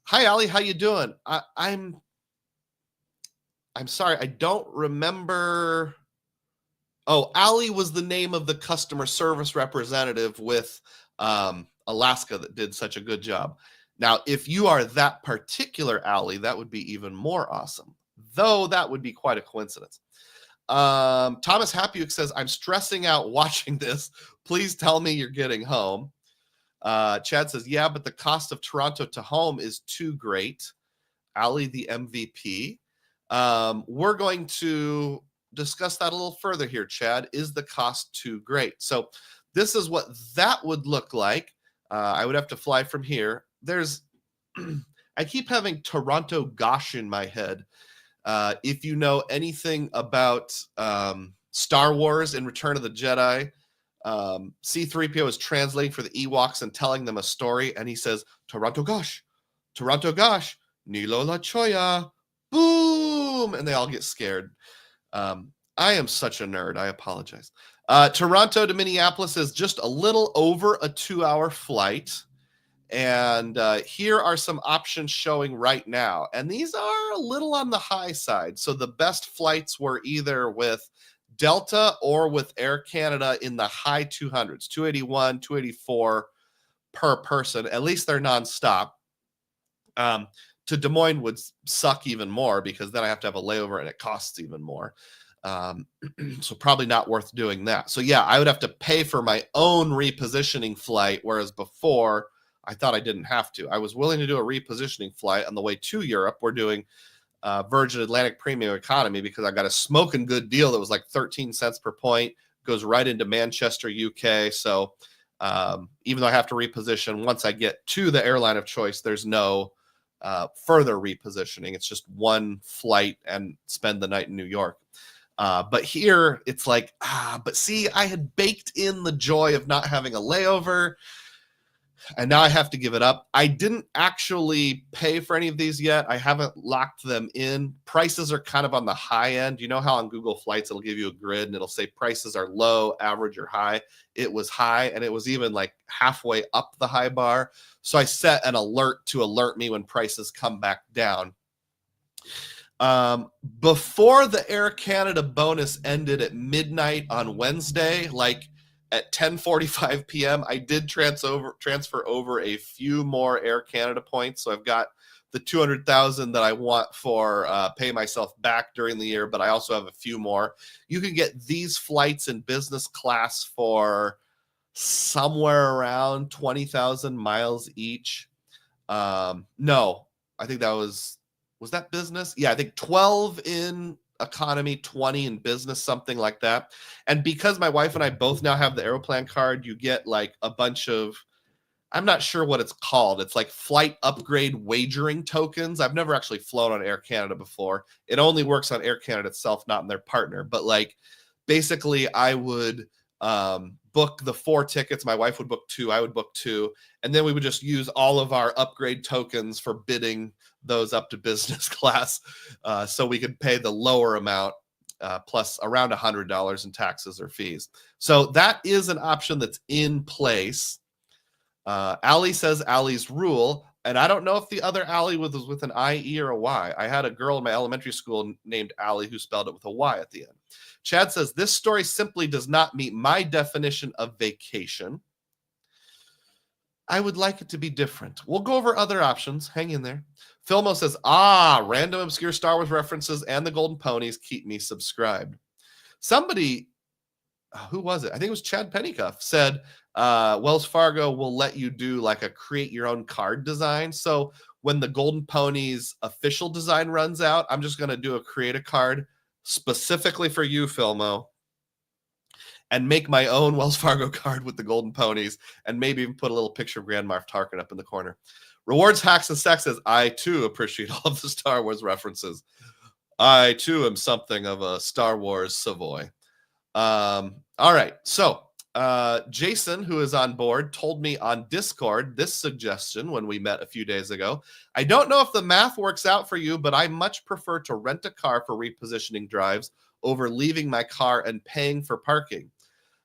Hi, Ali. How you doing? I'm sorry. I don't remember. Oh, Ali was the name of the customer service representative with Alaska that did such a good job. Now, if you are that particular Ali, that would be even more awesome, though that would be quite a coincidence. Thomas Happyuk says, I'm stressing out watching this. Please tell me you're getting home. Chad says, yeah, but the cost of Toronto to home is too great. Ali, the MVP. We're going to discuss that a little further here, Chad. Is the cost too great? So this is what that would look like. I would have to fly from here. I keep having Toronto Gosh in my head. If you know anything about Star Wars and Return of the Jedi, C-3PO is translating for the Ewoks and telling them a story, and he says, Toronto Gosh, Nilo La Choya, boom, and they all get scared. I am such a nerd. I apologize. Toronto to Minneapolis is just a little over a 2-hour flight. And here are some options showing right now. And these are a little on the high side. So the best flights were either with Delta or with Air Canada in the high 200s, 281, 284 per person. At least they're nonstop. To Des Moines would suck even more because then I have to have a layover and it costs even more. So probably not worth doing that. So yeah, I would have to pay for my own repositioning flight, whereas before I thought I didn't have to. I was willing to do a repositioning flight on the way to Europe. We're doing Virgin Atlantic Premium Economy because I got a smoking good deal that was like 13 cents per point, goes right into Manchester, UK. So even though I have to reposition, once I get to the airline of choice, there's no further repositioning. It's just one flight and spend the night in New York. But here it's like, but see, I had baked in the joy of not having a layover, and now I have to give it up. I didn't actually pay for any of these yet. I haven't locked them in. Prices are kind of on the high end. You know how on Google Flights, it'll give you a grid and it'll say prices are low, average, or high. It was high, and it was even like halfway up the high bar. So I set an alert to alert me when prices come back down. Before the Air Canada bonus ended at midnight on Wednesday, like at 10:45 p.m., I did transfer over a few more Air Canada points. So I've got the 200,000 that I want for pay myself back during the year, but I also have a few more. You can get these flights in business class for somewhere around 20,000 miles each. No, I think that was that business? Yeah, I think 12 in economy, 20 in business, something like that. And because my wife and I both now have the Aeroplan card, you get like a bunch of, I'm not sure what it's called. It's like flight upgrade wagering tokens. I've never actually flown on Air Canada before. It only works on Air Canada itself, not in their partner. But like, basically, I would book the 4 tickets. My wife would book 2. I would book 2. And then we would just use all of our upgrade tokens for bidding those up to business class, so we could pay the lower amount plus around $100 in taxes or fees. So that is an option that's in place. Allie says Allie's rule, and I don't know if the other Allie was with an I-E or a Y. I had a girl in my elementary school named Allie who spelled it with a Y at the end. Chad says, this story simply does not meet my definition of vacation. I would like it to be different. We'll go over other options. Hang in there. Filmo says, random obscure Star Wars references and the golden ponies keep me subscribed. Somebody, who was it? I think it was Chad Pennycuff, said Wells Fargo will let you do like a create your own card design. So when the golden ponies official design runs out, I'm just going to do a create a card specifically for you, Filmo, and make my own Wells Fargo card with the golden ponies, and maybe even put a little picture of Grand Moff Tarkin up in the corner. Rewards, Hacks, and Sex says, I too appreciate all of the Star Wars references. I too am something of a Star Wars Savoy. All right. So Jason, who is on board, told me on Discord this suggestion when we met a few days ago. I don't know if the math works out for you, but I much prefer to rent a car for repositioning drives over leaving my car and paying for parking.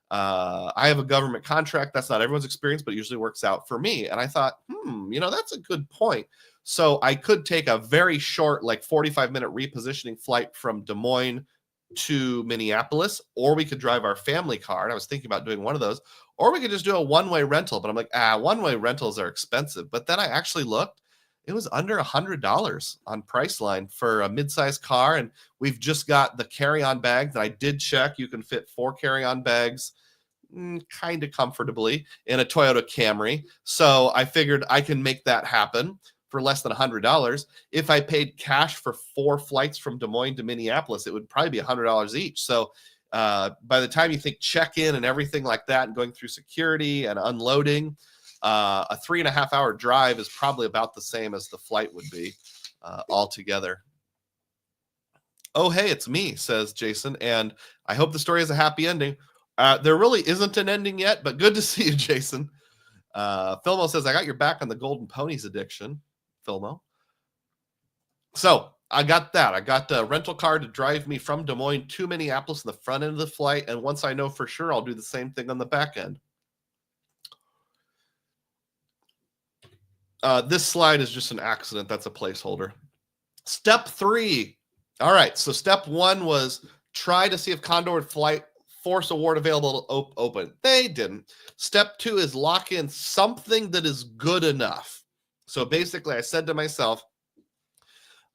I have a government contract. That's not everyone's experience, but it usually works out for me. And I thought, that's a good point. So I could take a very short, like 45-minute repositioning flight from Des Moines to Minneapolis, or we could drive our family car. And I was thinking about doing one of those, or we could just do a one-way rental. But I'm like, one-way rentals are expensive. But then I actually looked, it was under $100 on Priceline for a mid-sized car. And we've just got the carry-on bag that I did check. You can fit 4 carry-on bags kind of comfortably in a Toyota Camry. So I figured I can make that happen for less than $100. If I paid cash for 4 flights from Des Moines to Minneapolis, it would probably be $100 each. So by the time you think check-in and everything like that and going through security and unloading, a 3.5-hour drive is probably about the same as the flight would be altogether. Oh, hey, it's me, says Jason, and I hope the story has a happy ending. There really isn't an ending yet, but good to see you, Jason. Filmo says, I got your back on the Golden Ponies addiction, Filmo. So I got that. I got a rental car to drive me from Des Moines to Minneapolis in the front end of the flight, and once I know for sure, I'll do the same thing on the back end. This slide is just an accident. That's a placeholder. Step 3. All right. So step 1 was try to see if Condor would force award available to open. They didn't. Step 2 is lock in something that is good enough. So basically, I said to myself,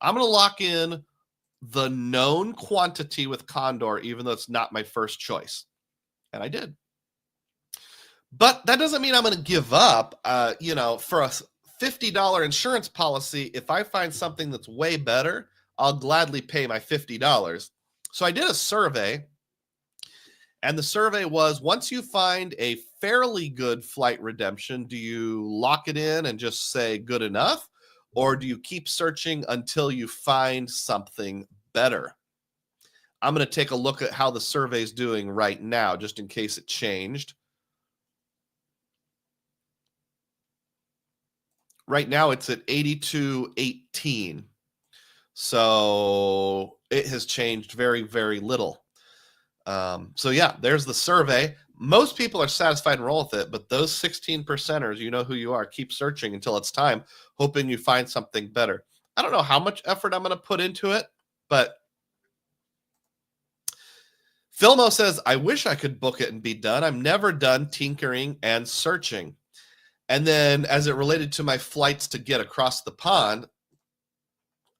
I'm going to lock in the known quantity with Condor, even though it's not my first choice. And I did. But that doesn't mean I'm going to give up. For a $50 insurance policy, if I find something that's way better, I'll gladly pay my $50. So I did a survey, and the survey was, once you find a fairly good flight redemption, do you lock it in and just say good enough, or do you keep searching until you find something better? I'm going to take a look at how the survey is doing right now, just in case it changed. Right now, it's at 82.18. So it has changed very, very little. So yeah, there's the survey. Most people are satisfied and roll with it, but those 16%ers, you know who you are, keep searching until it's time, hoping you find something better. I don't know how much effort I'm going to put into it, but Filmo says, I wish I could book it and be done. I'm never done tinkering and searching. And then as it related to my flights to get across the pond,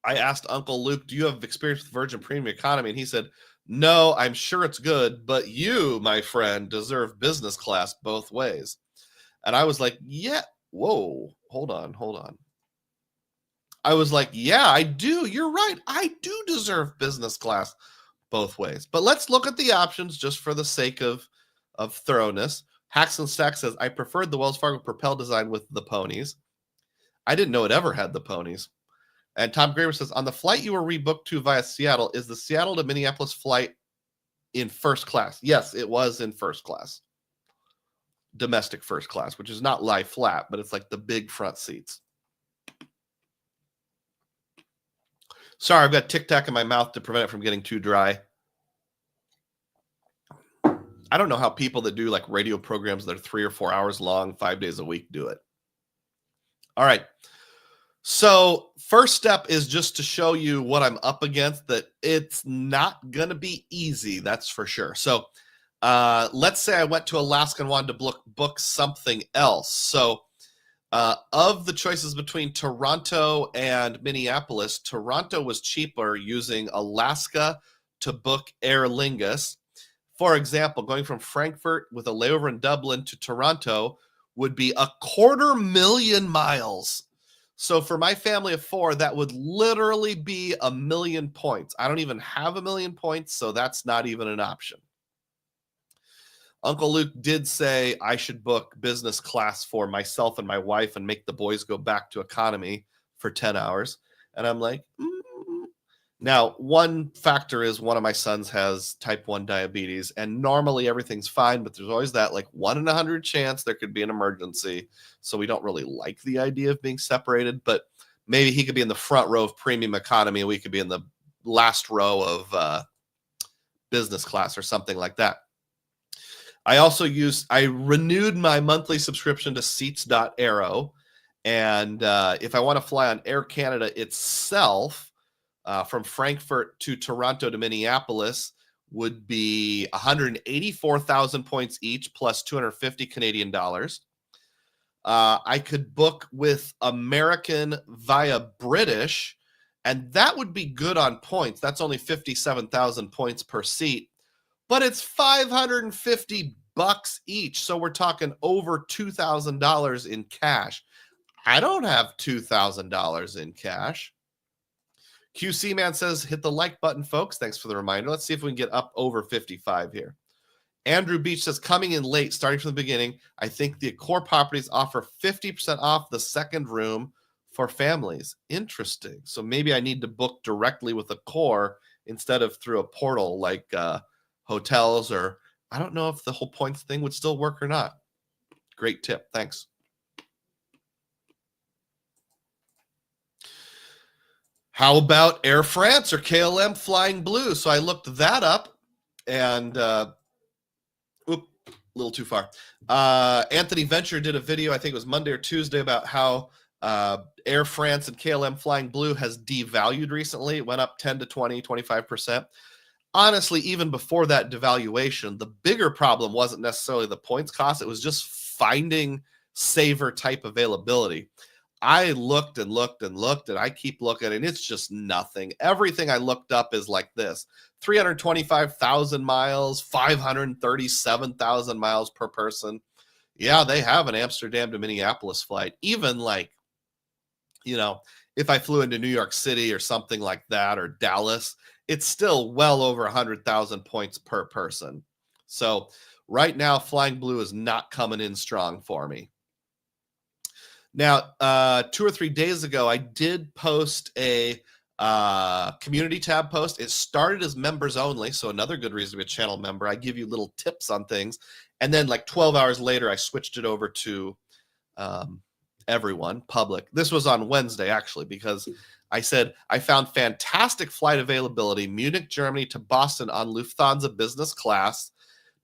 I asked Uncle Luke, do you have experience with Virgin Premium Economy? And he said, No, I'm sure it's good, but you, my friend, deserve business class both ways. And I was like, yeah, whoa, hold on. I was like, yeah, I do. You're right. I do deserve business class both ways. But let's look at the options just for the sake of thoroughness. Hacks and Stack says, I preferred the Wells Fargo Propel design with the ponies. I didn't know it ever had the ponies. And Tom Graver says, on the flight you were rebooked to via Seattle, is the Seattle to Minneapolis flight in first class? Yes, it was in first class. Domestic first class, which is not lie flat, but it's like the big front seats. Sorry, I've got Tic Tac in my mouth to prevent it from getting too dry. I don't know how people that do like radio programs that are 3 or 4 hours long, 5 days a week do it. All right. So first step is just to show you what I'm up against, that it's not going to be easy. That's for sure. So let's say I went to Alaska and wanted to book something else. So of the choices between Toronto and Minneapolis, Toronto was cheaper using Alaska to book Aer Lingus. For example, going from Frankfurt with a layover in Dublin to Toronto would be 250,000 miles. So for my family of 4, that would literally be 1,000,000 points. I don't even have 1,000,000 points, so that's not even an option. Uncle Luke did say I should book business class for myself and my wife and make the boys go back to economy for 10 hours. And I'm like, Now, one factor is one of my sons has type 1 diabetes, and normally everything's fine, but there's always that like 1 in 100 chance there could be an emergency. So we don't really like the idea of being separated, but maybe he could be in the front row of premium economy and we could be in the last row of business class or something like that. I renewed my monthly subscription to Seats.aero. And if I want to fly on Air Canada itself, from Frankfurt to Toronto to Minneapolis would be 184,000 points each plus 250 Canadian dollars. I could book with American via British, and that would be good on points. That's only 57,000 points per seat, but it's $550 each. So we're talking over $2,000 in cash. I don't have $2,000 in cash. QC Man says, hit the like button, folks. Thanks for the reminder. Let's see if we can get up over 55 here. Andrew Beach says, coming in late, starting from the beginning, I think the Accor properties offer 50% off the second room for families. Interesting. So maybe I need to book directly with Accor instead of through a portal like hotels, or I don't know if the whole points thing would still work or not. Great tip. Thanks. How about Air France or KLM Flying Blue? So I looked that up, and a little too far. Anthony Venture did a video, I think it was Monday or Tuesday, about how Air France and KLM Flying Blue has devalued recently. It went up 10 to 20, 25%. Honestly, even before that devaluation, the bigger problem wasn't necessarily the points cost. It was just finding saver type availability. I looked and I keep looking, and it's just nothing. Everything I looked up is like this: 325,000 miles, 537,000 miles per person. Yeah, they have an Amsterdam to Minneapolis flight. Even like, if I flew into New York City or something like that, or Dallas, it's still well over 100,000 points per person. So right now, Flying Blue is not coming in strong for me. Now, 2 or 3 days ago, I did post a community tab post. It started as members only, so another good reason to be a channel member. I give you little tips on things, and then like 12 hours later, I switched it over to everyone, public. This was on Wednesday, actually, because I said I found fantastic flight availability, Munich, Germany to Boston on Lufthansa business class.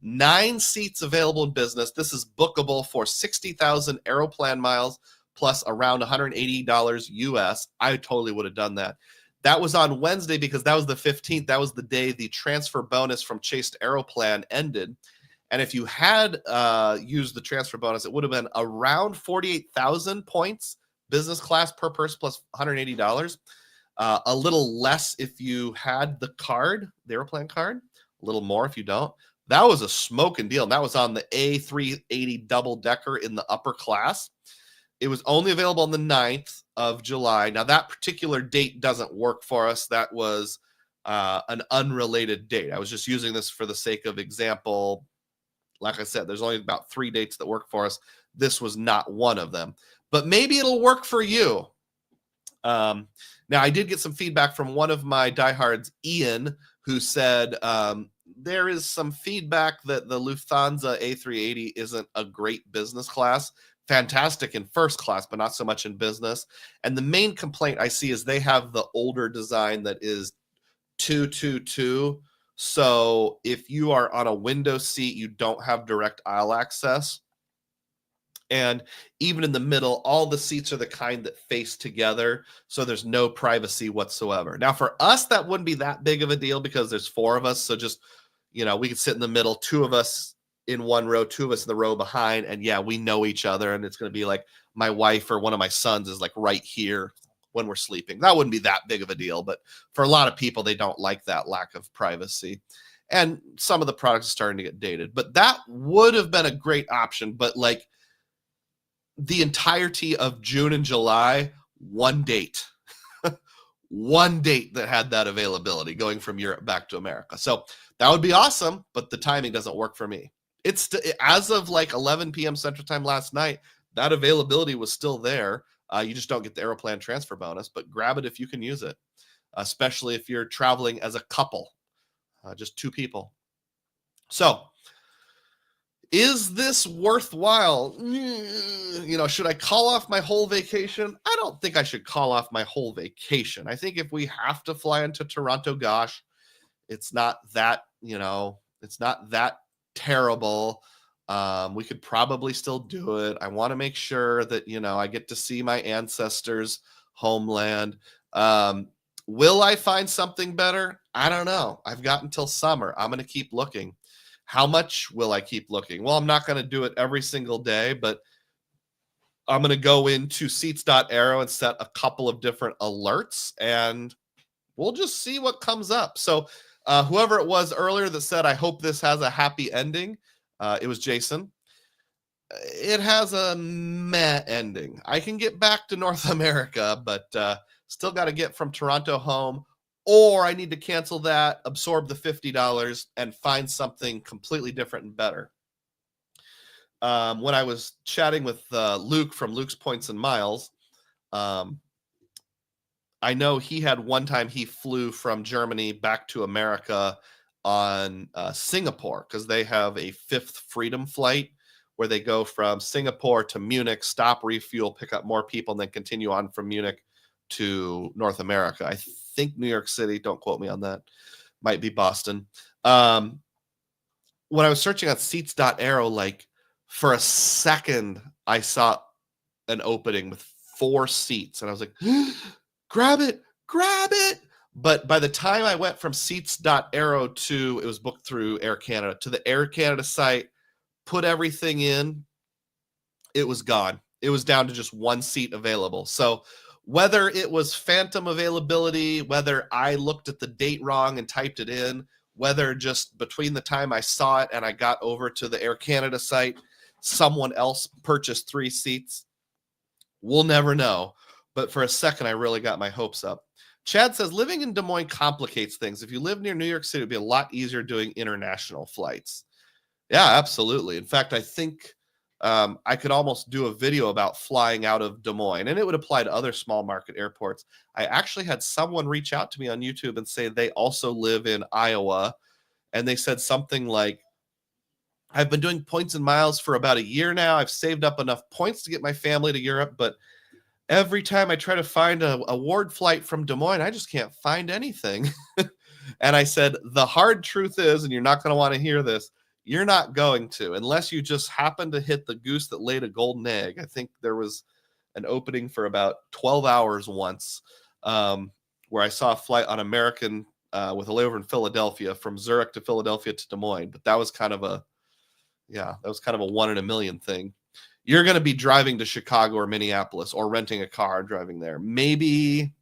9 seats available in business. This is bookable for 60,000 Aeroplan miles plus around $180 US. I totally would have done that. That was on Wednesday because that was the 15th. That was the day the transfer bonus from Chase to Aeroplan ended. And if you had used the transfer bonus, it would have been around 48,000 points, business class per person plus $180. A little less if you had the card, the Aeroplan card. a little more if you don't. That was a smoking deal. And that was on the A380 double decker in the upper class. It was only available on the 9th of July. Now, that particular date doesn't work for us. That was an unrelated date. I was just using this for the sake of example. Like I said, there's only about 3 dates that work for us. This was not one of them. But maybe it'll work for you. Now, I did get some feedback from one of my diehards, Ian, who said there is some feedback that the Lufthansa A380 isn't a great business class. Fantastic in first class, but not so much in business. And the main complaint I see is they have the older design that is 222. So if you are on a window seat, you don't have direct aisle access. And even in the middle, all the seats are the kind that face together. So there's no privacy whatsoever. Now, for us, that wouldn't be that big of a deal because there's 4 of us. So just, we could sit in the middle, 2 of us in one row, 2 of us in the row behind. And yeah, we know each other. And it's going to be like my wife or one of my sons is like right here when we're sleeping. That wouldn't be that big of a deal. But for a lot of people, they don't like that lack of privacy. And some of the products are starting to get dated. But that would have been a great option. But like, the entirety of June and July, one date, one date that had that availability going from Europe back to America. So that would be awesome, but the timing doesn't work for me. It's as of like 11 p.m. Central Time last night, that availability was still there. You just don't get the Aeroplan transfer bonus, but grab it if you can use it, especially if you're traveling as a couple, just 2 people. So, is this worthwhile? Should I call off my whole vacation? I don't think I should call off my whole vacation. I think if we have to fly into Toronto, gosh, it's not that, it's not that terrible. We could probably still do it. I want to make sure that, I get to see my ancestors' homeland. Will I find something better? I don't know. I've got until summer. I'm going to keep looking. How much will I keep looking? Well, I'm not going to do it every single day, but I'm going to go into seats.aero and set a couple of different alerts, and we'll just see what comes up. So whoever it was earlier that said, I hope this has a happy ending, it was Jason. It has a meh ending. I can get back to North America, but still got to get from Toronto home. Or I need to cancel that, absorb the $50, and find something completely different and better. When I was chatting with Luke from Luke's Points and Miles, I know he had one time he flew from Germany back to America on Singapore because they have a 5th Freedom flight where they go from Singapore to Munich, stop, refuel, pick up more people, and then continue on from Munich to North America. I think New York City, don't quote me on that, might be Boston. When I was searching on seats.aero, like for a second, I saw an opening with 4 seats and I was like, grab it. But by the time I went from seats.aero to, it was booked through Air Canada, to the Air Canada site, put everything in, it was gone. It was down to just 1 seat available. So whether it was phantom availability, whether I looked at the date wrong and typed it in, whether just between the time I saw it and I got over to the Air Canada site, someone else purchased 3 seats, we'll never know. But for a second, I really got my hopes up. Chad says, living in Des Moines complicates things. If you live near New York City, it would be a lot easier doing international flights. Yeah, absolutely. In fact, I think I could almost do a video about flying out of Des Moines, and it would apply to other small market airports. I actually had someone reach out to me on YouTube and say they also live in Iowa, and they said something like, I've been doing Points and Miles for about a year now. I've saved up enough points to get my family to Europe, but every time I try to find a ward flight from Des Moines, I just can't find anything. And I said, the hard truth is, and you're not going to want to hear this, you're not going to, unless you just happen to hit the goose that laid a golden egg. I think there was an opening for about 12 hours once where I saw a flight on American with a layover in Philadelphia from Zurich to Philadelphia to Des Moines. But that was kind of a 1 in a million thing. You're going to be driving to Chicago or Minneapolis or renting a car and driving there. Maybe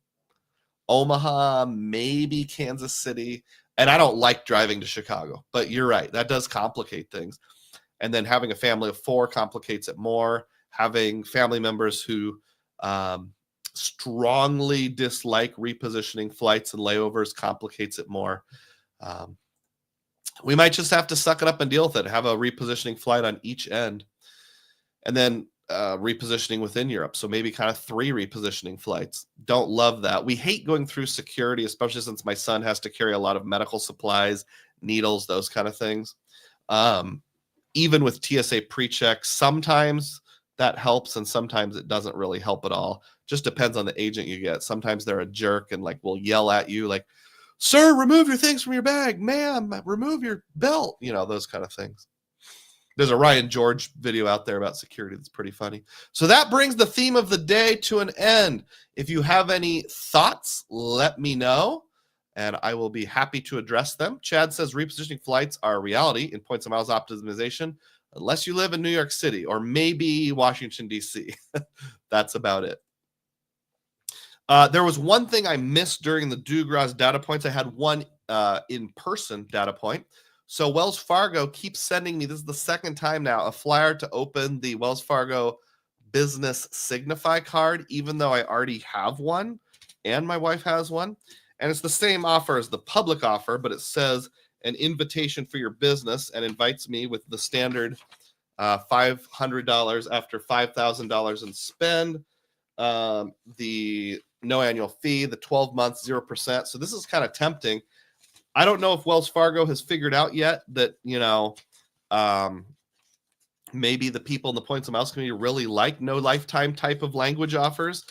Omaha, maybe Kansas City. And I don't like driving to Chicago, but you're right. That does complicate things. And then having a family of 4 complicates it more. Having family members who strongly dislike repositioning flights and layovers complicates it more. We might just have to suck it up and deal with it. Have a repositioning flight on each end. And then repositioning within Europe. So maybe kind of 3 repositioning flights. Don't love that. We hate going through security, especially since my son has to carry a lot of medical supplies, needles, those kind of things. Even with TSA pre-checks, sometimes that helps and sometimes it doesn't really help at all. Just depends on the agent you get. Sometimes they're a jerk and like will yell at you like, "Sir, remove your things from your bag. Ma'am, remove your belt." You know, those kind of things. There's a Ryan George video out there about security that's pretty funny. So that brings the theme of the day to an end. If you have any thoughts, let me know, and I will be happy to address them. Chad says repositioning flights are a reality in points and miles optimization, unless you live in New York City or maybe Washington, D.C. That's about it. There was one thing I missed during the DUGROZ data points. I had one in-person data point. So Wells Fargo keeps sending me, this is the second time now, a flyer to open the Wells Fargo Business Signify card, even though I already have one and my wife has one. And it's the same offer as the public offer, but it says an invitation for your business and invites me with the standard $500 after $5,000 in spend, the no annual fee, the 12 months, 0%. So this is kind of tempting. I don't know if Wells Fargo has figured out yet that, you know, maybe the people in the points and miles community really like no lifetime type of language offers.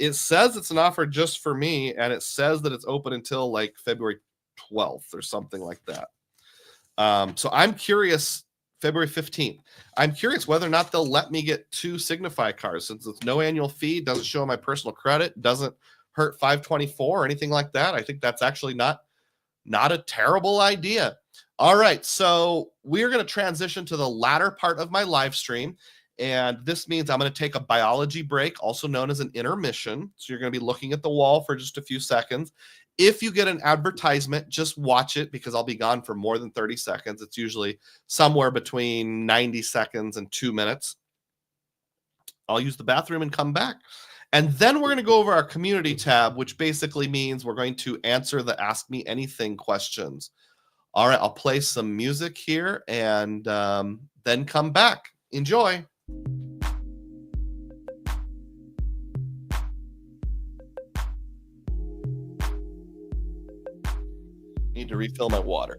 It says it's an offer just for me, and it says that it's open until like February 12th or something like that. So I'm curious, February 15th. I'm curious whether or not they'll let me get 2 Signify cards since it's no annual fee, doesn't show my personal credit, doesn't hurt 524 or anything like that. I think that's actually not a terrible idea. All right, so we're going to transition to the latter part of my live stream, and this means I'm going to take a biology break, also known as an intermission. So you're going to be looking at the wall for just a few seconds. If you get an advertisement, just watch it because I'll be gone for more than 30 seconds. It's usually somewhere between 90 seconds and 2 minutes. I'll use the bathroom and come back. And then we're going to go over our community tab, which basically means we're going to answer the Ask Me Anything questions. All right, I'll play some music here and then come back. Enjoy. Need to refill my water.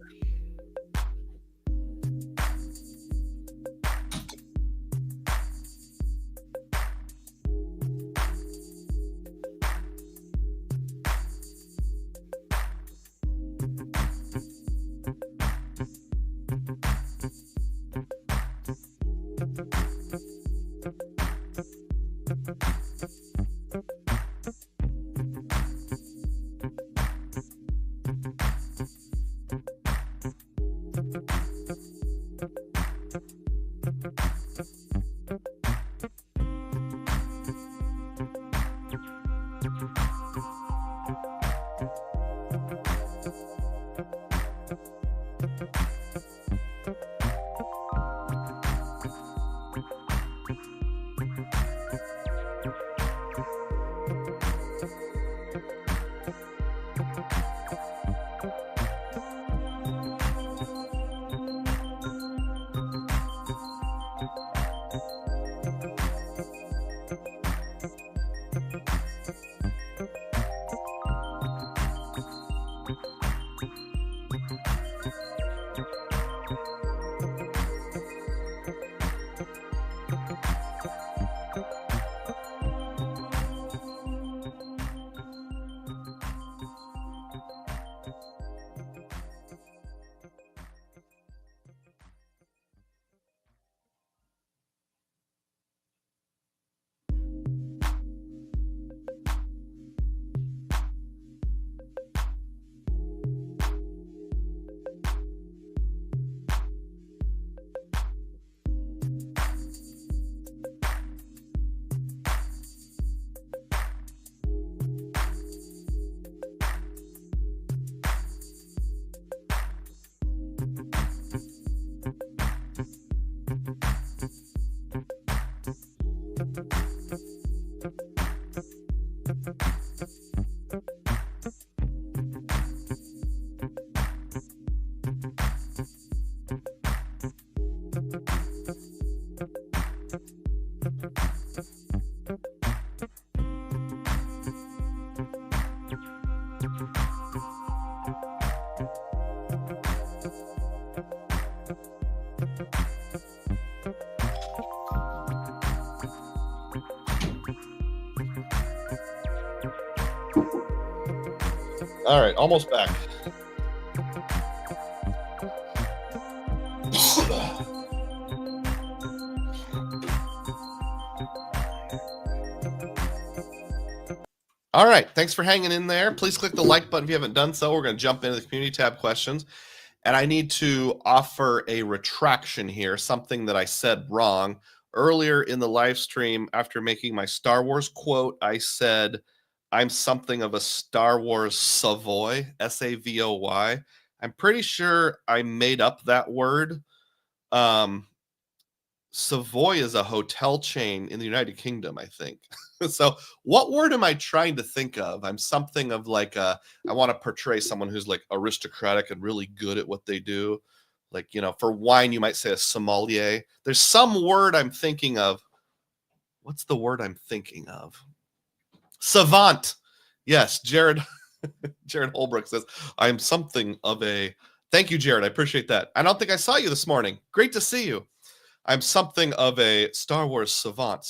All right, almost back. All right, thanks for hanging in there. Please click the like button if you haven't done so. We're going to jump into the community tab questions. And I need to offer a retraction here, something that I said wrong. Earlier in the live stream, after making my Star Wars quote, I said, I'm something of a Star Wars Savoy, Savoy. I'm pretty sure I made up that word. Savoy is a hotel chain in the United Kingdom, I think. So what word am I trying to think of? I'm something of like I want to portray someone who's like aristocratic and really good at what they do. Like, you know, for wine, you might say a sommelier. There's some word I'm thinking of. What's the word I'm thinking of? Savant. Yes, Jared. Jared Holbrook says, I'm something of a... Thank you, Jared. I appreciate that. I don't think I saw you this morning. Great to see you. I'm something of a Star Wars savant.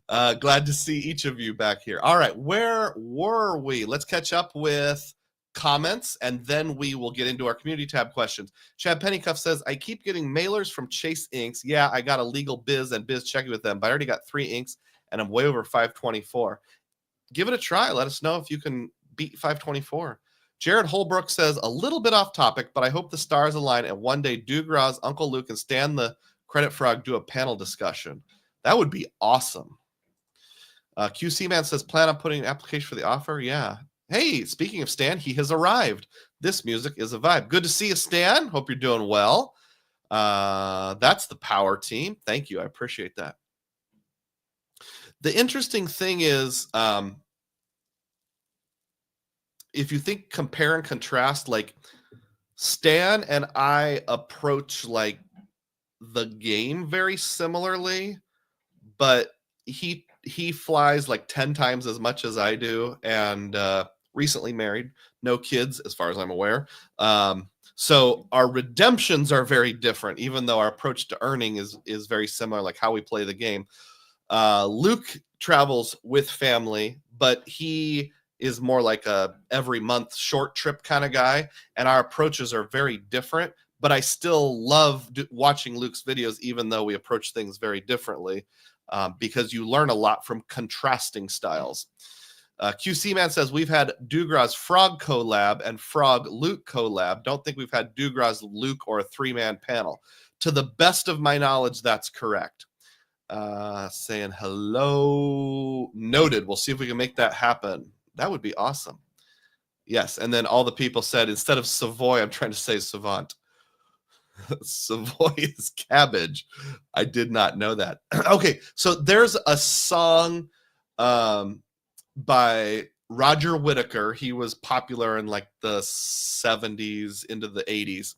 Glad to see each of you back here. All right, where were we? Let's catch up with comments, and then we will get into our community tab questions. Chad Pennycuff says, I keep getting mailers from Chase Inks. Yeah, I got a legal biz and biz checking with them, but I already got 3 inks, and I'm way over 524. Give it a try. Let us know if you can beat 524. Jared Holbrook says, a little bit off topic, but I hope the stars align and one day DUGROZ, Uncle Luke, and Stan the Credit Frog do a panel discussion. That would be awesome. QC Man says, plan on putting an application for the offer? Yeah. Hey, speaking of Stan, he has arrived. This music is a vibe. Good to see you, Stan. Hope you're doing well. That's the power team. Thank you. I appreciate that. The interesting thing is, if you think compare and contrast, like Stan and I approach like the game very similarly, but he flies like 10 times as much as I do, and recently married, no kids as far as I'm aware. So our redemptions are very different, even though our approach to earning is very similar, like how we play the game. Luke travels with family, but he is more like a every month short trip kind of guy, and our approaches are very different, but I still love watching Luke's videos, even though we approach things very differently, because you learn a lot from contrasting styles. QC Man says, we've had DUGROZ Frog collab and Frog Luke collab. Don't think we've had DUGROZ Luke or a 3-man panel. To the best of my knowledge, that's correct. Saying hello. Noted. We'll see if we can make that happen. That would be awesome. Yes, and then all the people said, instead of Savoy, I'm trying to say savant. Savoy is cabbage. I did not know that. Okay, so there's a song by Roger Whittaker. He was popular in like the 70s into the 80s.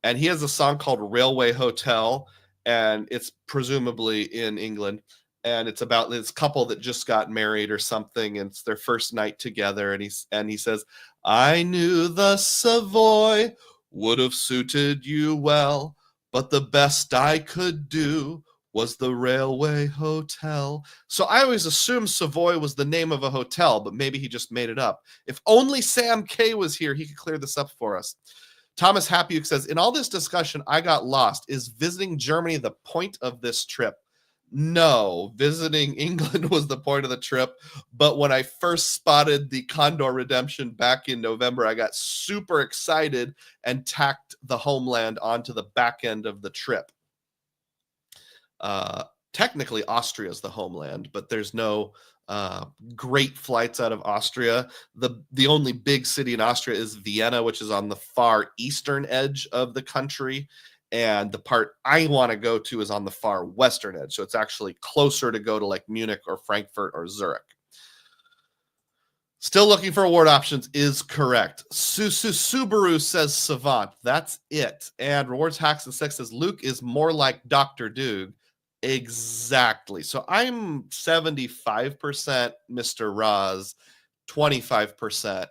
And he has a song called Railway Hotel, and it's presumably in England. And it's about this couple that just got married or something, and it's their first night together. And he says, I knew the Savoy would have suited you well, but the best I could do was the Railway Hotel. So I always assumed Savoy was the name of a hotel, but maybe he just made it up. If only Sam K was here, he could clear this up for us. Thomas Happyuk says, in all this discussion, I got lost. Is visiting Germany the point of this trip? No, visiting England was the point of the trip. But when I first spotted the Condor redemption back in November, I got super excited and tacked the homeland onto the back end of the trip. Technically, Austria is the homeland, but there's no great flights out of Austria. The only big city in Austria is Vienna, which is on the far eastern edge of the country. And the part I want to go to is on the far western edge. So it's actually closer to go to like Munich or Frankfurt or Zurich. Still looking for award options is correct. Subaru says Savant. That's it. And Rewards Hacks and Sex says Luke is more like Dr. Doog. Exactly. So I'm 75% Mr. Roz, 25%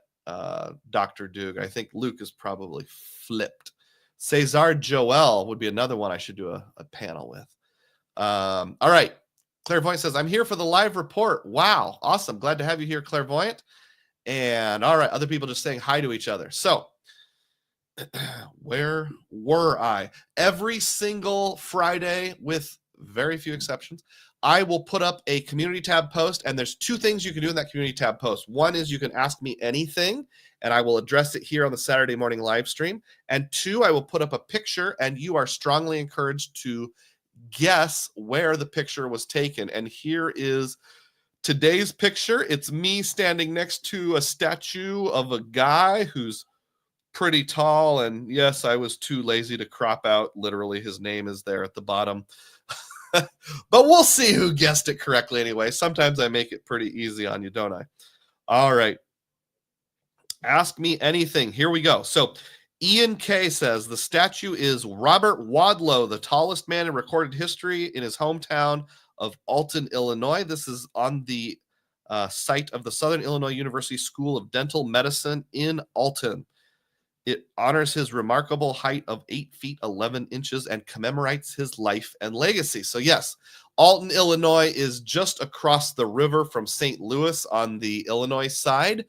Dr. Doog. I think Luke is probably flipped. Cesar Joel would be another one I should do a panel with. All right. Clairvoyant says, I'm here for the live report. Wow. Awesome. Glad to have you here, Clairvoyant. And all right, other people just saying hi to each other. So where were I? Every single Friday, with very few exceptions, I will put up a community tab post, and there's two things you can do in that community tab post. One is you can ask me anything, and I will address it here on the Saturday morning live stream. And two, I will put up a picture, and you are strongly encouraged to guess where the picture was taken. And here is today's picture. It's me standing next to a statue of a guy who's pretty tall, and yes, I was too lazy to crop out literally his name is there at the bottom. But we'll see who guessed it correctly anyway. Sometimes I make it pretty easy on you, don't I? All right. Ask me anything. Here we go. So Ian K says the statue is Robert Wadlow, the tallest man in recorded history in his hometown of Alton, Illinois. This is on the site of the Southern Illinois University School of Dental Medicine in Alton. It honors his remarkable height of 8 feet 11 inches and commemorates his life and legacy. So yes, Alton, Illinois is just across the river from St. Louis on the Illinois side.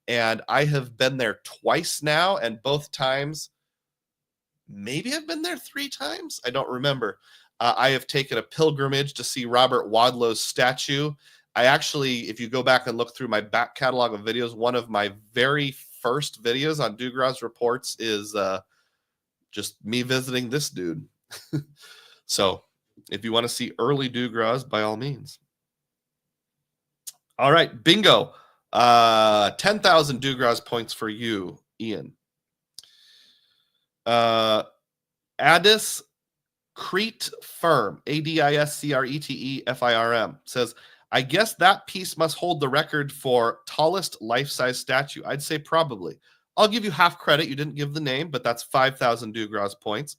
And I have been there twice now, and both times, maybe I've been there 3 times. I don't remember. I have taken a pilgrimage to see Robert Wadlow's statue. I actually, if you go back and look through my back catalog of videos, one of my very first videos on DUGROZ Reports is just me visiting this dude. So if you want to see early DUGROZ, by all means. All right, bingo. 10,000 DUGROZ points for you, Ian. Addis Crete Firm, ADISCRETEFIRM, says, I guess that piece must hold the record for tallest life-size statue. I'd say probably. I'll give you half credit. You didn't give the name, but that's 5,000 DUGROZ points.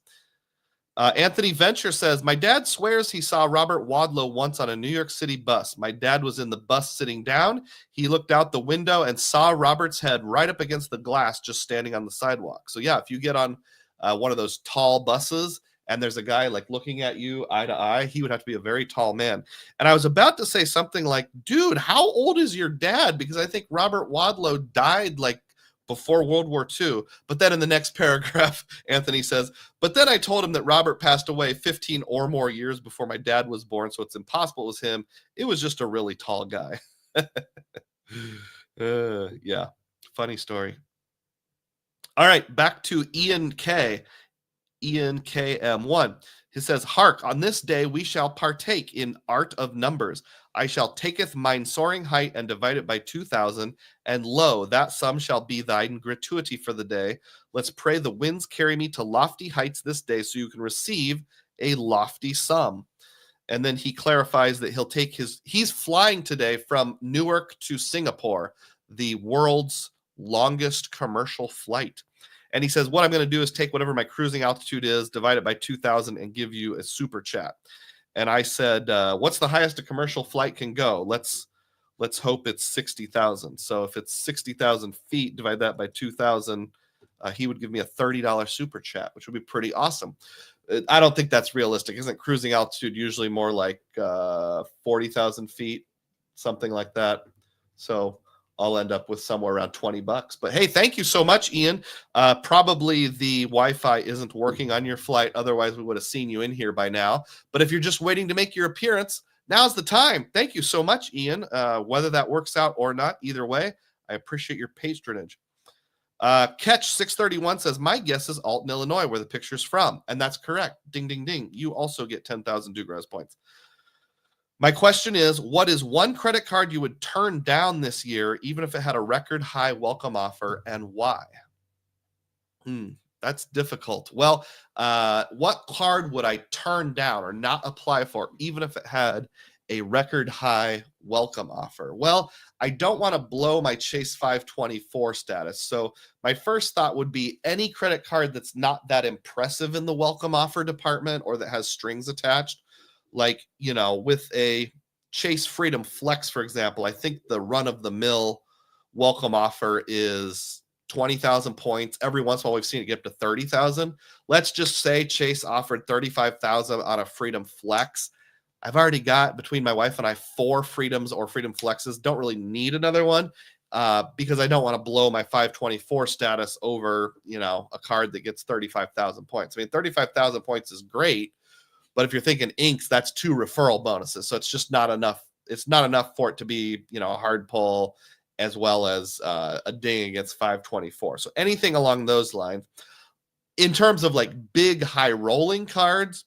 Anthony Venture says, my dad swears he saw Robert Wadlow once on a New York City bus. My dad was in the bus sitting down. He looked out the window and saw Robert's head right up against the glass just standing on the sidewalk. So yeah, if you get on one of those tall buses and there's a guy like looking at you eye to eye, he would have to be a very tall man. And I was about to say something like, dude, how old is your dad? Because I think Robert Wadlow died like before World War II. But then in the next paragraph, Anthony says, but then I told him that Robert passed away 15 or more years before my dad was born, so it's impossible it was him. It was just a really tall guy. Yeah, funny story. All right, back to Ian K. Ian KM1. He says, hark, on this day we shall partake in art of numbers. I shall taketh mine soaring height and divide it by 2,000, and lo, that sum shall be thine gratuity for the day. Let's pray the winds carry me to lofty heights this day so you can receive a lofty sum. And then he clarifies that he'll take he's flying today from Newark to Singapore, the world's longest commercial flight. And he says, what I'm going to do is take whatever my cruising altitude is, divide it by 2,000, and give you a super chat. And I said, what's the highest a commercial flight can go? Let's hope it's 60,000. So if it's 60,000 feet, divide that by 2,000, he would give me a $30 super chat, which would be pretty awesome. I don't think that's realistic. Isn't cruising altitude usually more like 40,000 feet, something like that? So I'll end up with somewhere around $20. But hey, thank you so much, Ian. Probably the Wi-Fi isn't working on your flight. Otherwise, we would have seen you in here by now. But if you're just waiting to make your appearance, now's the time. Thank you so much, Ian. Whether that works out or not, either way, I appreciate your patronage. Catch 631 says, my guess is Alton, Illinois, where the picture's from. And that's correct. Ding, ding, ding. You also get 10,000 DUGROZ points. My question is, what is one credit card you would turn down this year, even if it had a record high welcome offer, and why? That's difficult. Well, what card would I turn down or not apply for, even if it had a record high welcome offer? Well, I don't want to blow my Chase 524 status. So my first thought would be any credit card that's not that impressive in the welcome offer department or that has strings attached. Like, you know, with a Chase Freedom Flex, for example, I think the run-of-the-mill welcome offer is 20,000 points. Every once in a while, we've seen it get up to 30,000. Let's just say Chase offered 35,000 on a Freedom Flex. I've already got, between my wife and I, 4 Freedoms or Freedom Flexes. Don't really need another one because I don't want to blow my 524 status over, a card that gets 35,000 points. I mean, 35,000 points is great, but if you're thinking inks, that's 2 referral bonuses. So it's just not enough. It's not enough for it to be, a hard pull as well as a ding against 524. So anything along those lines. In terms of like big high rolling cards,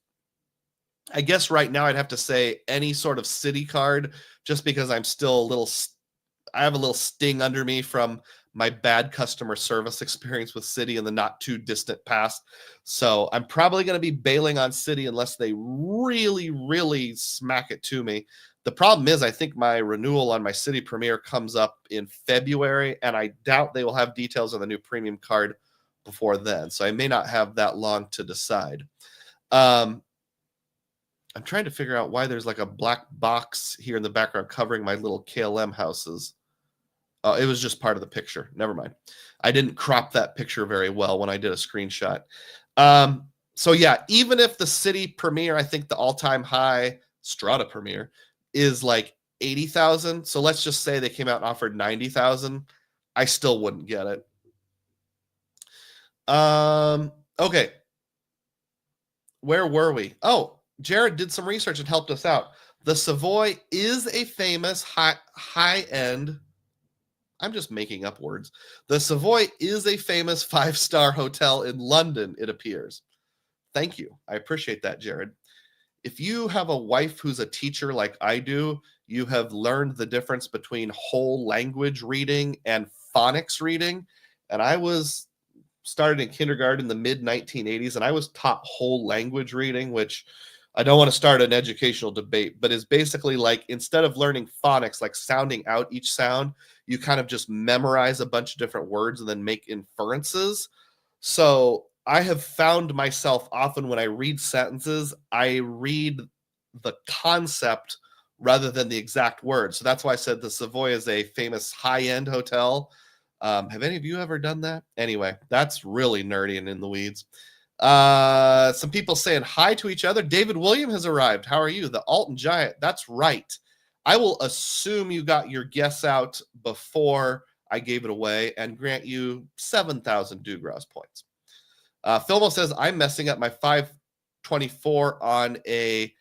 I guess right now I'd have to say any sort of city card, just because I'm still I have a little sting under me from my bad customer service experience with City in the not too distant past. So I'm probably going to be bailing on City unless they really, really smack it to me. The problem is I think my renewal on my City Premier comes up in February, and I doubt they will have details on the new premium card before then. So I may not have that long to decide. I'm trying to figure out why there's like a black box here in the background covering my little KLM houses. Oh, it was just part of the picture. Never mind. I didn't crop that picture very well when I did a screenshot. So yeah, even if the City Premier, I think the all-time high Strata Premier is like 80,000. So let's just say they came out and offered 90,000. I still wouldn't get it. Okay. Where were we? Oh, Jared did some research and helped us out. The Savoy is a famous high-end. I'm just making up words. The Savoy is a famous 5-star hotel in London, it appears. Thank you. I appreciate that, Jared. If you have a wife who's a teacher like I do, you have learned the difference between whole language reading and phonics reading. And I started in kindergarten in the mid-1980s, and I was taught whole language reading, which I don't want to start an educational debate, but is basically like, instead of learning phonics, like sounding out each sound, you kind of just memorize a bunch of different words and then make inferences. So I have found myself often when I read sentences, I read the concept rather than the exact word. So that's why I said the Savoy is a famous high-end hotel. Have any of you ever done that? Anyway, that's really nerdy and in the weeds. Some people saying hi to each other. David William has arrived. How are you? The Alton Giant. That's right. I will assume you got your guess out before I gave it away and grant you 7,000 DUGROZ points. Philmo says, I'm messing up my 524 on a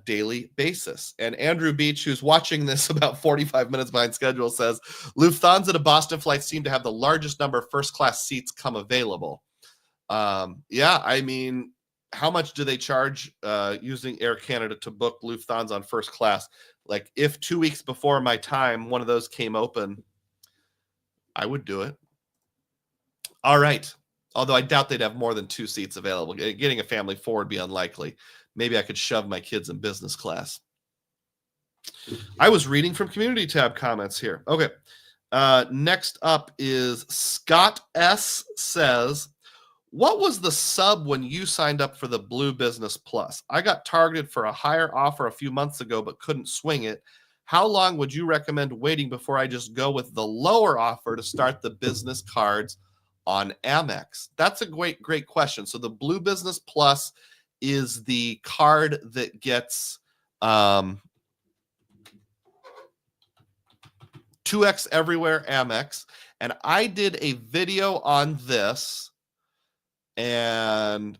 daily basis. And Andrew Beach, who's watching this about 45 minutes behind schedule, says, Lufthansa to Boston flights seem to have the largest number of first-class seats come available. Yeah, I mean, how much do they charge using Air Canada to book Lufthansa on first class? Like, if 2 weeks before my time, one of those came open, I would do it. All right. Although I doubt they'd have more than 2 seats available. Getting a family 4 would be unlikely. Maybe I could shove my kids in business class. I was reading from Community tab comments here. Okay. Next up is Scott S. says, what was the sub when you signed up for the Blue Business Plus? I got targeted for a higher offer a few months ago, but couldn't swing it. How long would you recommend waiting before I just go with the lower offer to start the business cards on Amex? That's a great question. So the Blue Business Plus is the card that gets 2x everywhere Amex. And I did a video on this, and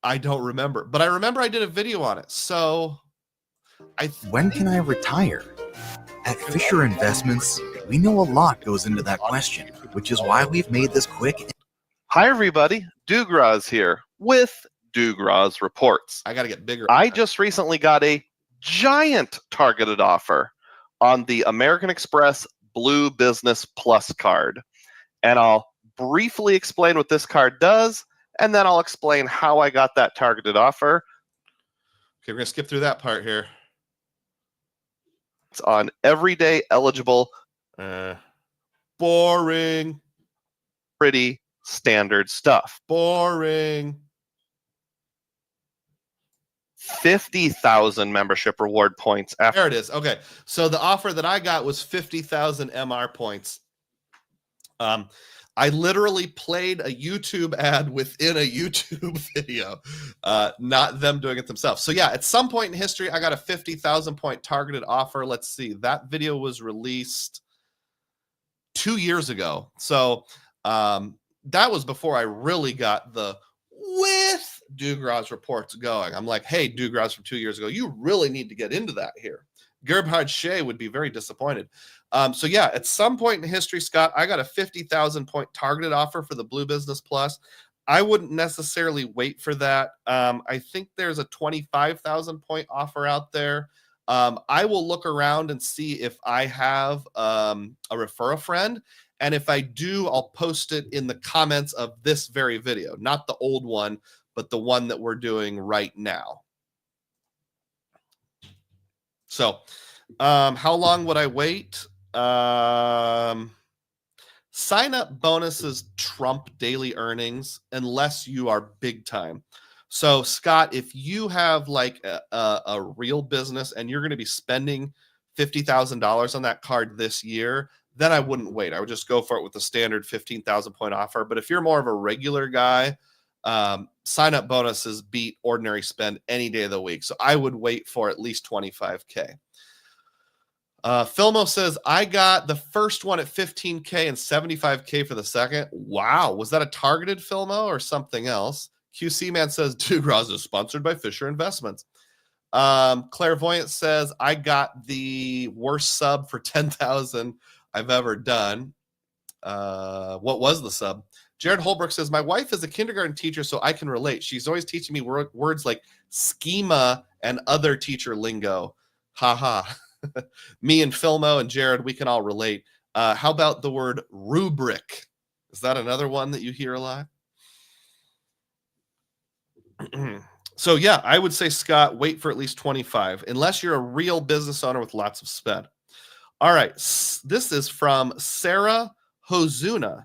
I don't remember, but I remember I did a video on it. So when can I retire? At Fisher Investments, we know a lot goes into that question, which is why we've made this quick. Hi, everybody. DUGROZ here with DUGROZ Reports. I got to get bigger. I just recently got a giant targeted offer on the American Express Blue Business Plus card. And I'll briefly explain what this card does, and then I'll explain how I got that targeted offer. Okay, we're going to skip through that part here. It's on everyday eligible. Boring. Pretty standard stuff. Boring. 50,000 membership reward points. There it is. Okay, so the offer that I got was 50,000 MR points. I literally played a YouTube ad within a YouTube video, not them doing it themselves. So yeah, at some point in history, I got a 50,000 point targeted offer. Let's see, that video was released 2 years ago. So that was before I really got the with DUGROZ reports going. I'm like, hey, DUGROZ from 2 years ago, you really need to get into that here. Gerhard Shea would be very disappointed. So yeah, at some point in history, Scott, I got a 50,000 point targeted offer for the Blue Business Plus. I wouldn't necessarily wait for that. I think there's a 25,000 point offer out there. I will look around and see if I have a refer a friend. And if I do, I'll post it in the comments of this very video, not the old one, but the one that we're doing right now. So how long would I wait? Sign up bonuses trump daily earnings unless you are big time. So Scott, if you have like a real business and you're going to be spending $50,000 on that card this year, then I wouldn't wait. I would just go for it with the standard 15,000 point offer. But if you're more of a regular guy, sign up bonuses beat ordinary spend any day of the week. So I would wait for at least 25K. Filmo says, I got the first one at 15K and 75K for the second. Wow. Was that a targeted Filmo or something else? QC Man says, DUGROZ is sponsored by Fisher Investments. Clairvoyant says, I got the worst sub for 10,000 I've ever done. What was the sub? Jared Holbrook says, my wife is a kindergarten teacher, so I can relate. She's always teaching me words like schema and other teacher lingo. Haha. Me and Filmo and Jared, we can all relate. How about the word rubric? Is that another one that you hear a lot? So yeah, I would say, Scott, wait for at least 25, unless you're a real business owner with lots of spend. All right, this is from Sarah Hozuna.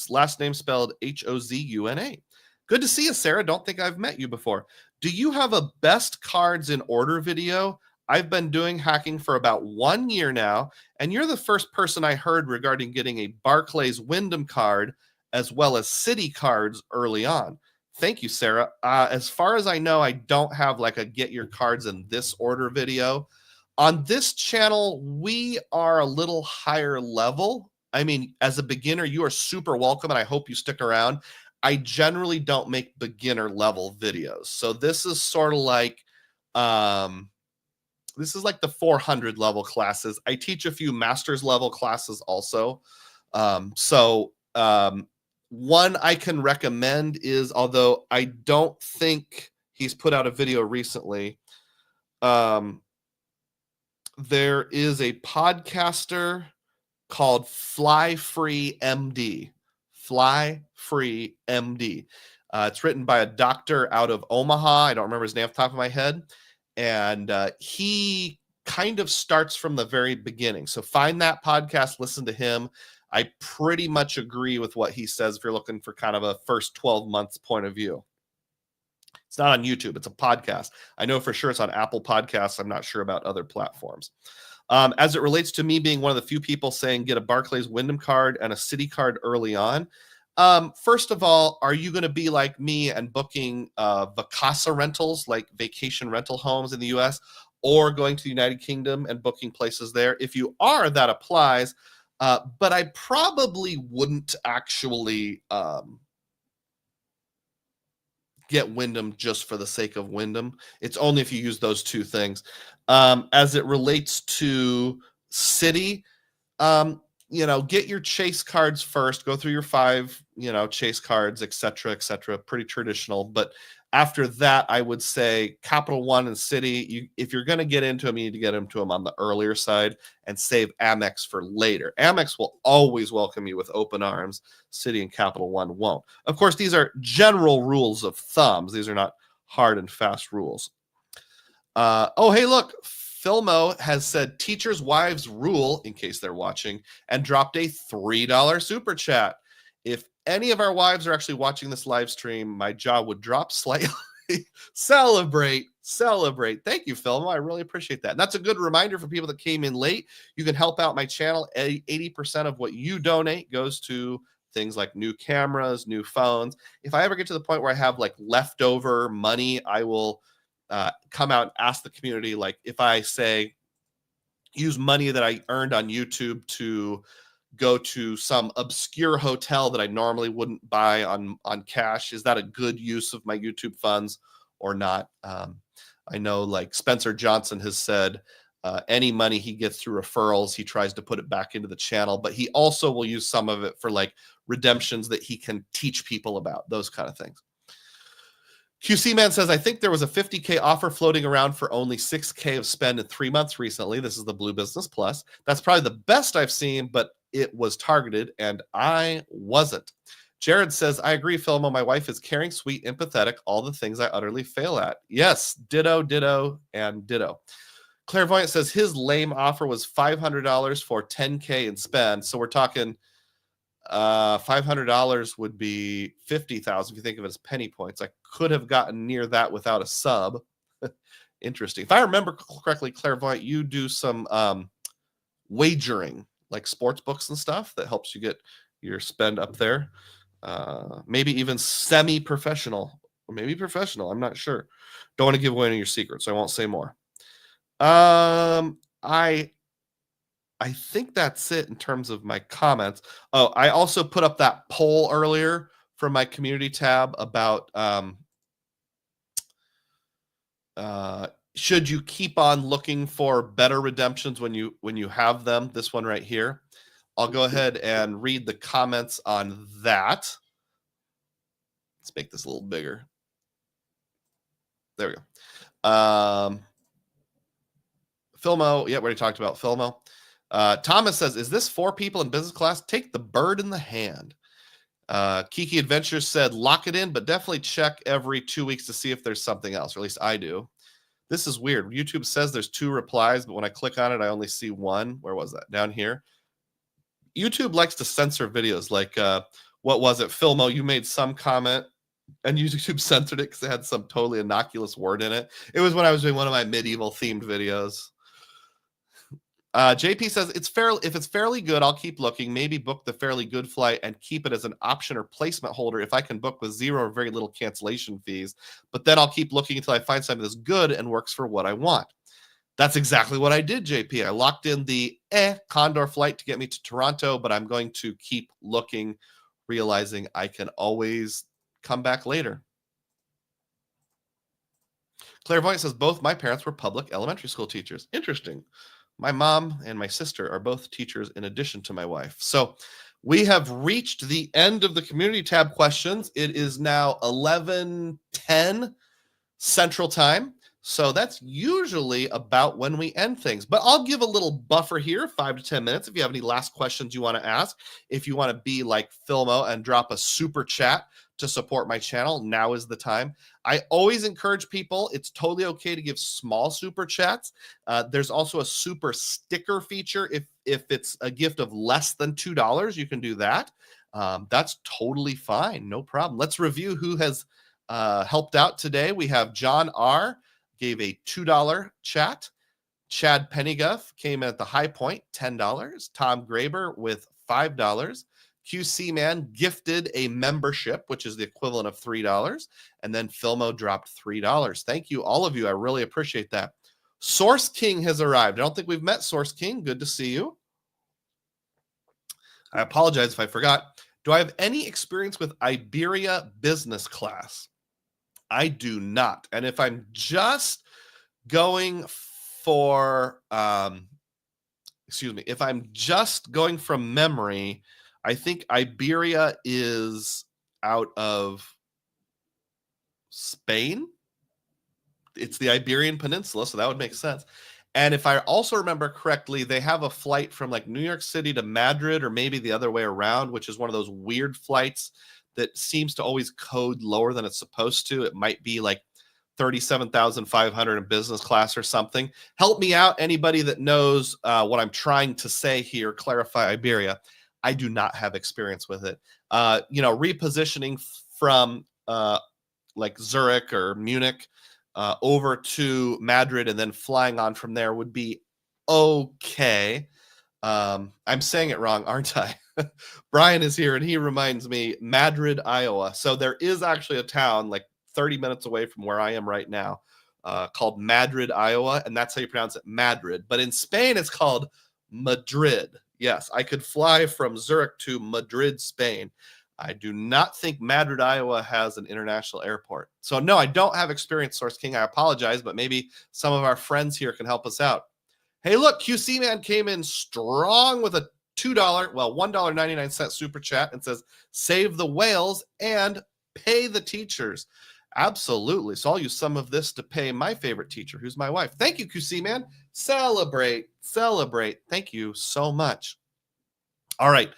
Last name spelled Hozuna. Good to see you, Sarah. Don't think I've met you before. Do you have a best cards in order video? I've been doing hacking for about 1 year now, and you're the first person I heard regarding getting a Barclays Wyndham card as well as Citi cards early on. Thank you, Sarah. As far as I know, I don't have like a get your cards in this order video. On this channel, we are a little higher level. I mean, as a beginner, you are super welcome, and I hope you stick around. I generally don't make beginner level videos. So this is sort of like, this is like the 400 level classes. I teach a few master's level classes also. One I can recommend is, although I don't think he's put out a video recently, there is a podcaster called Fly Free MD. Fly Free MD. It's written by a doctor out of Omaha. I don't remember his name off the top of my head. And he kind of starts from the very beginning. So find that podcast, listen to him. I pretty much agree with what he says if you're looking for kind of a first 12 months point of view. It's not on YouTube. It's a podcast. I know for sure it's on Apple Podcasts. I'm not sure about other platforms. As it relates to me being one of the few people saying get a Barclays Wyndham card and a Citi card early on, first of all, are you going to be like me and booking Vacasa rentals, like vacation rental homes in the US, or going to the United Kingdom and booking places there? If you are, that applies. But I probably wouldn't actually get Wyndham just for the sake of Wyndham. It's only if you use those two things. As it relates to Citi, get your Chase cards first. Go through your 5, Chase cards, et cetera, pretty traditional. But after that, I would say Capital One and Citi, if you're going to get into them, you need to get into them on the earlier side and save Amex for later. Amex will always welcome you with open arms. Citi and Capital One won't. Of course, these are general rules of thumbs. These are not hard and fast rules. Hey, look. Filmo has said teachers' wives rule, in case they're watching, and dropped a $3 super chat. If any of our wives are actually watching this live stream, my jaw would drop slightly. Celebrate. Thank you, Filmo. I really appreciate that. And that's a good reminder for people that came in late. You can help out my channel. 80% of what you donate goes to things like new cameras, new phones. If I ever get to the point where I have like leftover money, I will come out and ask the community, like if I say use money that I earned on YouTube to go to some obscure hotel that I normally wouldn't buy on cash, is that a good use of my YouTube funds or not? I know like Spencer Johnson has said any money he gets through referrals, he tries to put it back into the channel, but he also will use some of it for like redemptions that he can teach people about, those kind of things. QC Man says, I think there was a $50K offer floating around for only $6K of spend in 3 months recently. This is the Blue Business Plus. That's probably the best I've seen, but it was targeted and I wasn't. Jared says, I agree, Filmo. My wife is caring, sweet, empathetic, all the things I utterly fail at. Yes, ditto, ditto, and ditto. Clairvoyant says his lame offer was $500 for 10K in spend. So we're talking $500 would be 50,000 if you think of it as penny points. I could have gotten near that without a sub. Interesting. If I remember correctly, Clairvoyant, you do some wagering, like sports books and stuff that helps you get your spend up there. Maybe even semi-professional or maybe professional. I'm not sure. Don't want to give away any of your secrets, so I won't say more. I think that's it in terms of my comments. Oh, I also put up that poll earlier from my community tab about should you keep on looking for better redemptions when you have them? This one right here. I'll go ahead and read the comments on that. Let's make this a little bigger. There we go. Filmo, yeah, we already talked about Filmo. Thomas says, is this 4 people in business class? Take the bird in the hand. Kiki Adventures said, lock it in, but definitely check every 2 weeks to see if there's something else, or at least I do. This is weird. YouTube says there's 2 replies, but when I click on it, I only see 1. Where was that? Down here. YouTube likes to censor videos. Like, what was it? Filmo, you made some comment, and YouTube censored it because it had some totally innocuous word in it. It was when I was doing one of my medieval themed videos. JP says if it's fairly good, I'll keep looking. Maybe book the fairly good flight and keep it as an option or placement holder if I can book with 0 or very little cancellation fees. But then I'll keep looking until I find something that's good and works for what I want. That's exactly what I did, JP. I locked in the Condor flight to get me to Toronto, but I'm going to keep looking, realizing I can always come back later. Clairvoyant says both my parents were public elementary school teachers. Interesting. My mom and my sister are both teachers in addition to my wife. So we have reached the end of the community tab questions. It is now 11:10 Central Time. So that's usually about when we end things. But I'll give a little buffer here, 5 to 10 minutes, if you have any last questions you want to ask. If you want to be like Filmo and drop a super chat to support my channel, now is the time. I always encourage people, it's totally okay to give small super chats. There's also a super sticker feature. If it's a gift of less than $2, you can do that. That's totally fine. No problem. Let's review who has helped out today. We have John R. gave a $2 chat. Chad Pennyguff came in at the high point, $10. Tom Graber with $5. QC Man gifted a membership, which is the equivalent of $3. And then Filmo dropped $3. Thank you, all of you. I really appreciate that. Source King has arrived. I don't think we've met Source King. Good to see you. I apologize if I forgot. Do I have any experience with Iberia business class? I do not. And if I'm just going for, if I'm just going from memory, I think Iberia is out of Spain. It's the Iberian Peninsula, so that would make sense. And if I also remember correctly, they have a flight from like New York City to Madrid, or maybe the other way around, which is one of those weird flights that seems to always code lower than it's supposed to. It might be like 37,500 in business class or something. Help me out, anybody that knows what I'm trying to say here. Clarify Iberia. I do not have experience with it. Repositioning from like Zurich or Munich over to Madrid and then flying on from there would be okay. I'm saying it wrong, aren't I? Brian is here and he reminds me Madrid, Iowa. So there is actually a town like 30 minutes away from where I am right now called Madrid, Iowa. And that's how you pronounce it, Madrid. But in Spain, it's called Madrid. Yes, I could fly from Zurich to Madrid, Spain. I do not think Madrid, Iowa has an international airport. So no, I don't have experience, Source King. I apologize, but maybe some of our friends here can help us out. Hey, look, QC Man came in strong with a $1.99 super chat and says, save the whales and pay the teachers. Absolutely. So I'll use some of this to pay my favorite teacher, who's my wife. Thank you, QC Man. Celebrate. Thank you so much. All right.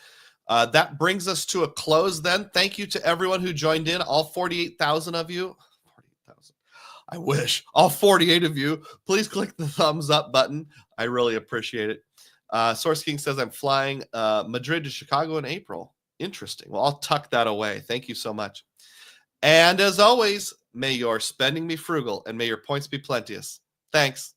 That brings us to a close then. Thank you to everyone who joined in, all 48,000 of you. 48,000. I wish. All 48 of you. Please click the thumbs up button. I really appreciate it. Source King says, I'm flying Madrid to Chicago in April. Interesting. Well, I'll tuck that away. Thank you so much. And as always, may your spending be frugal and may your points be plenteous. Thanks.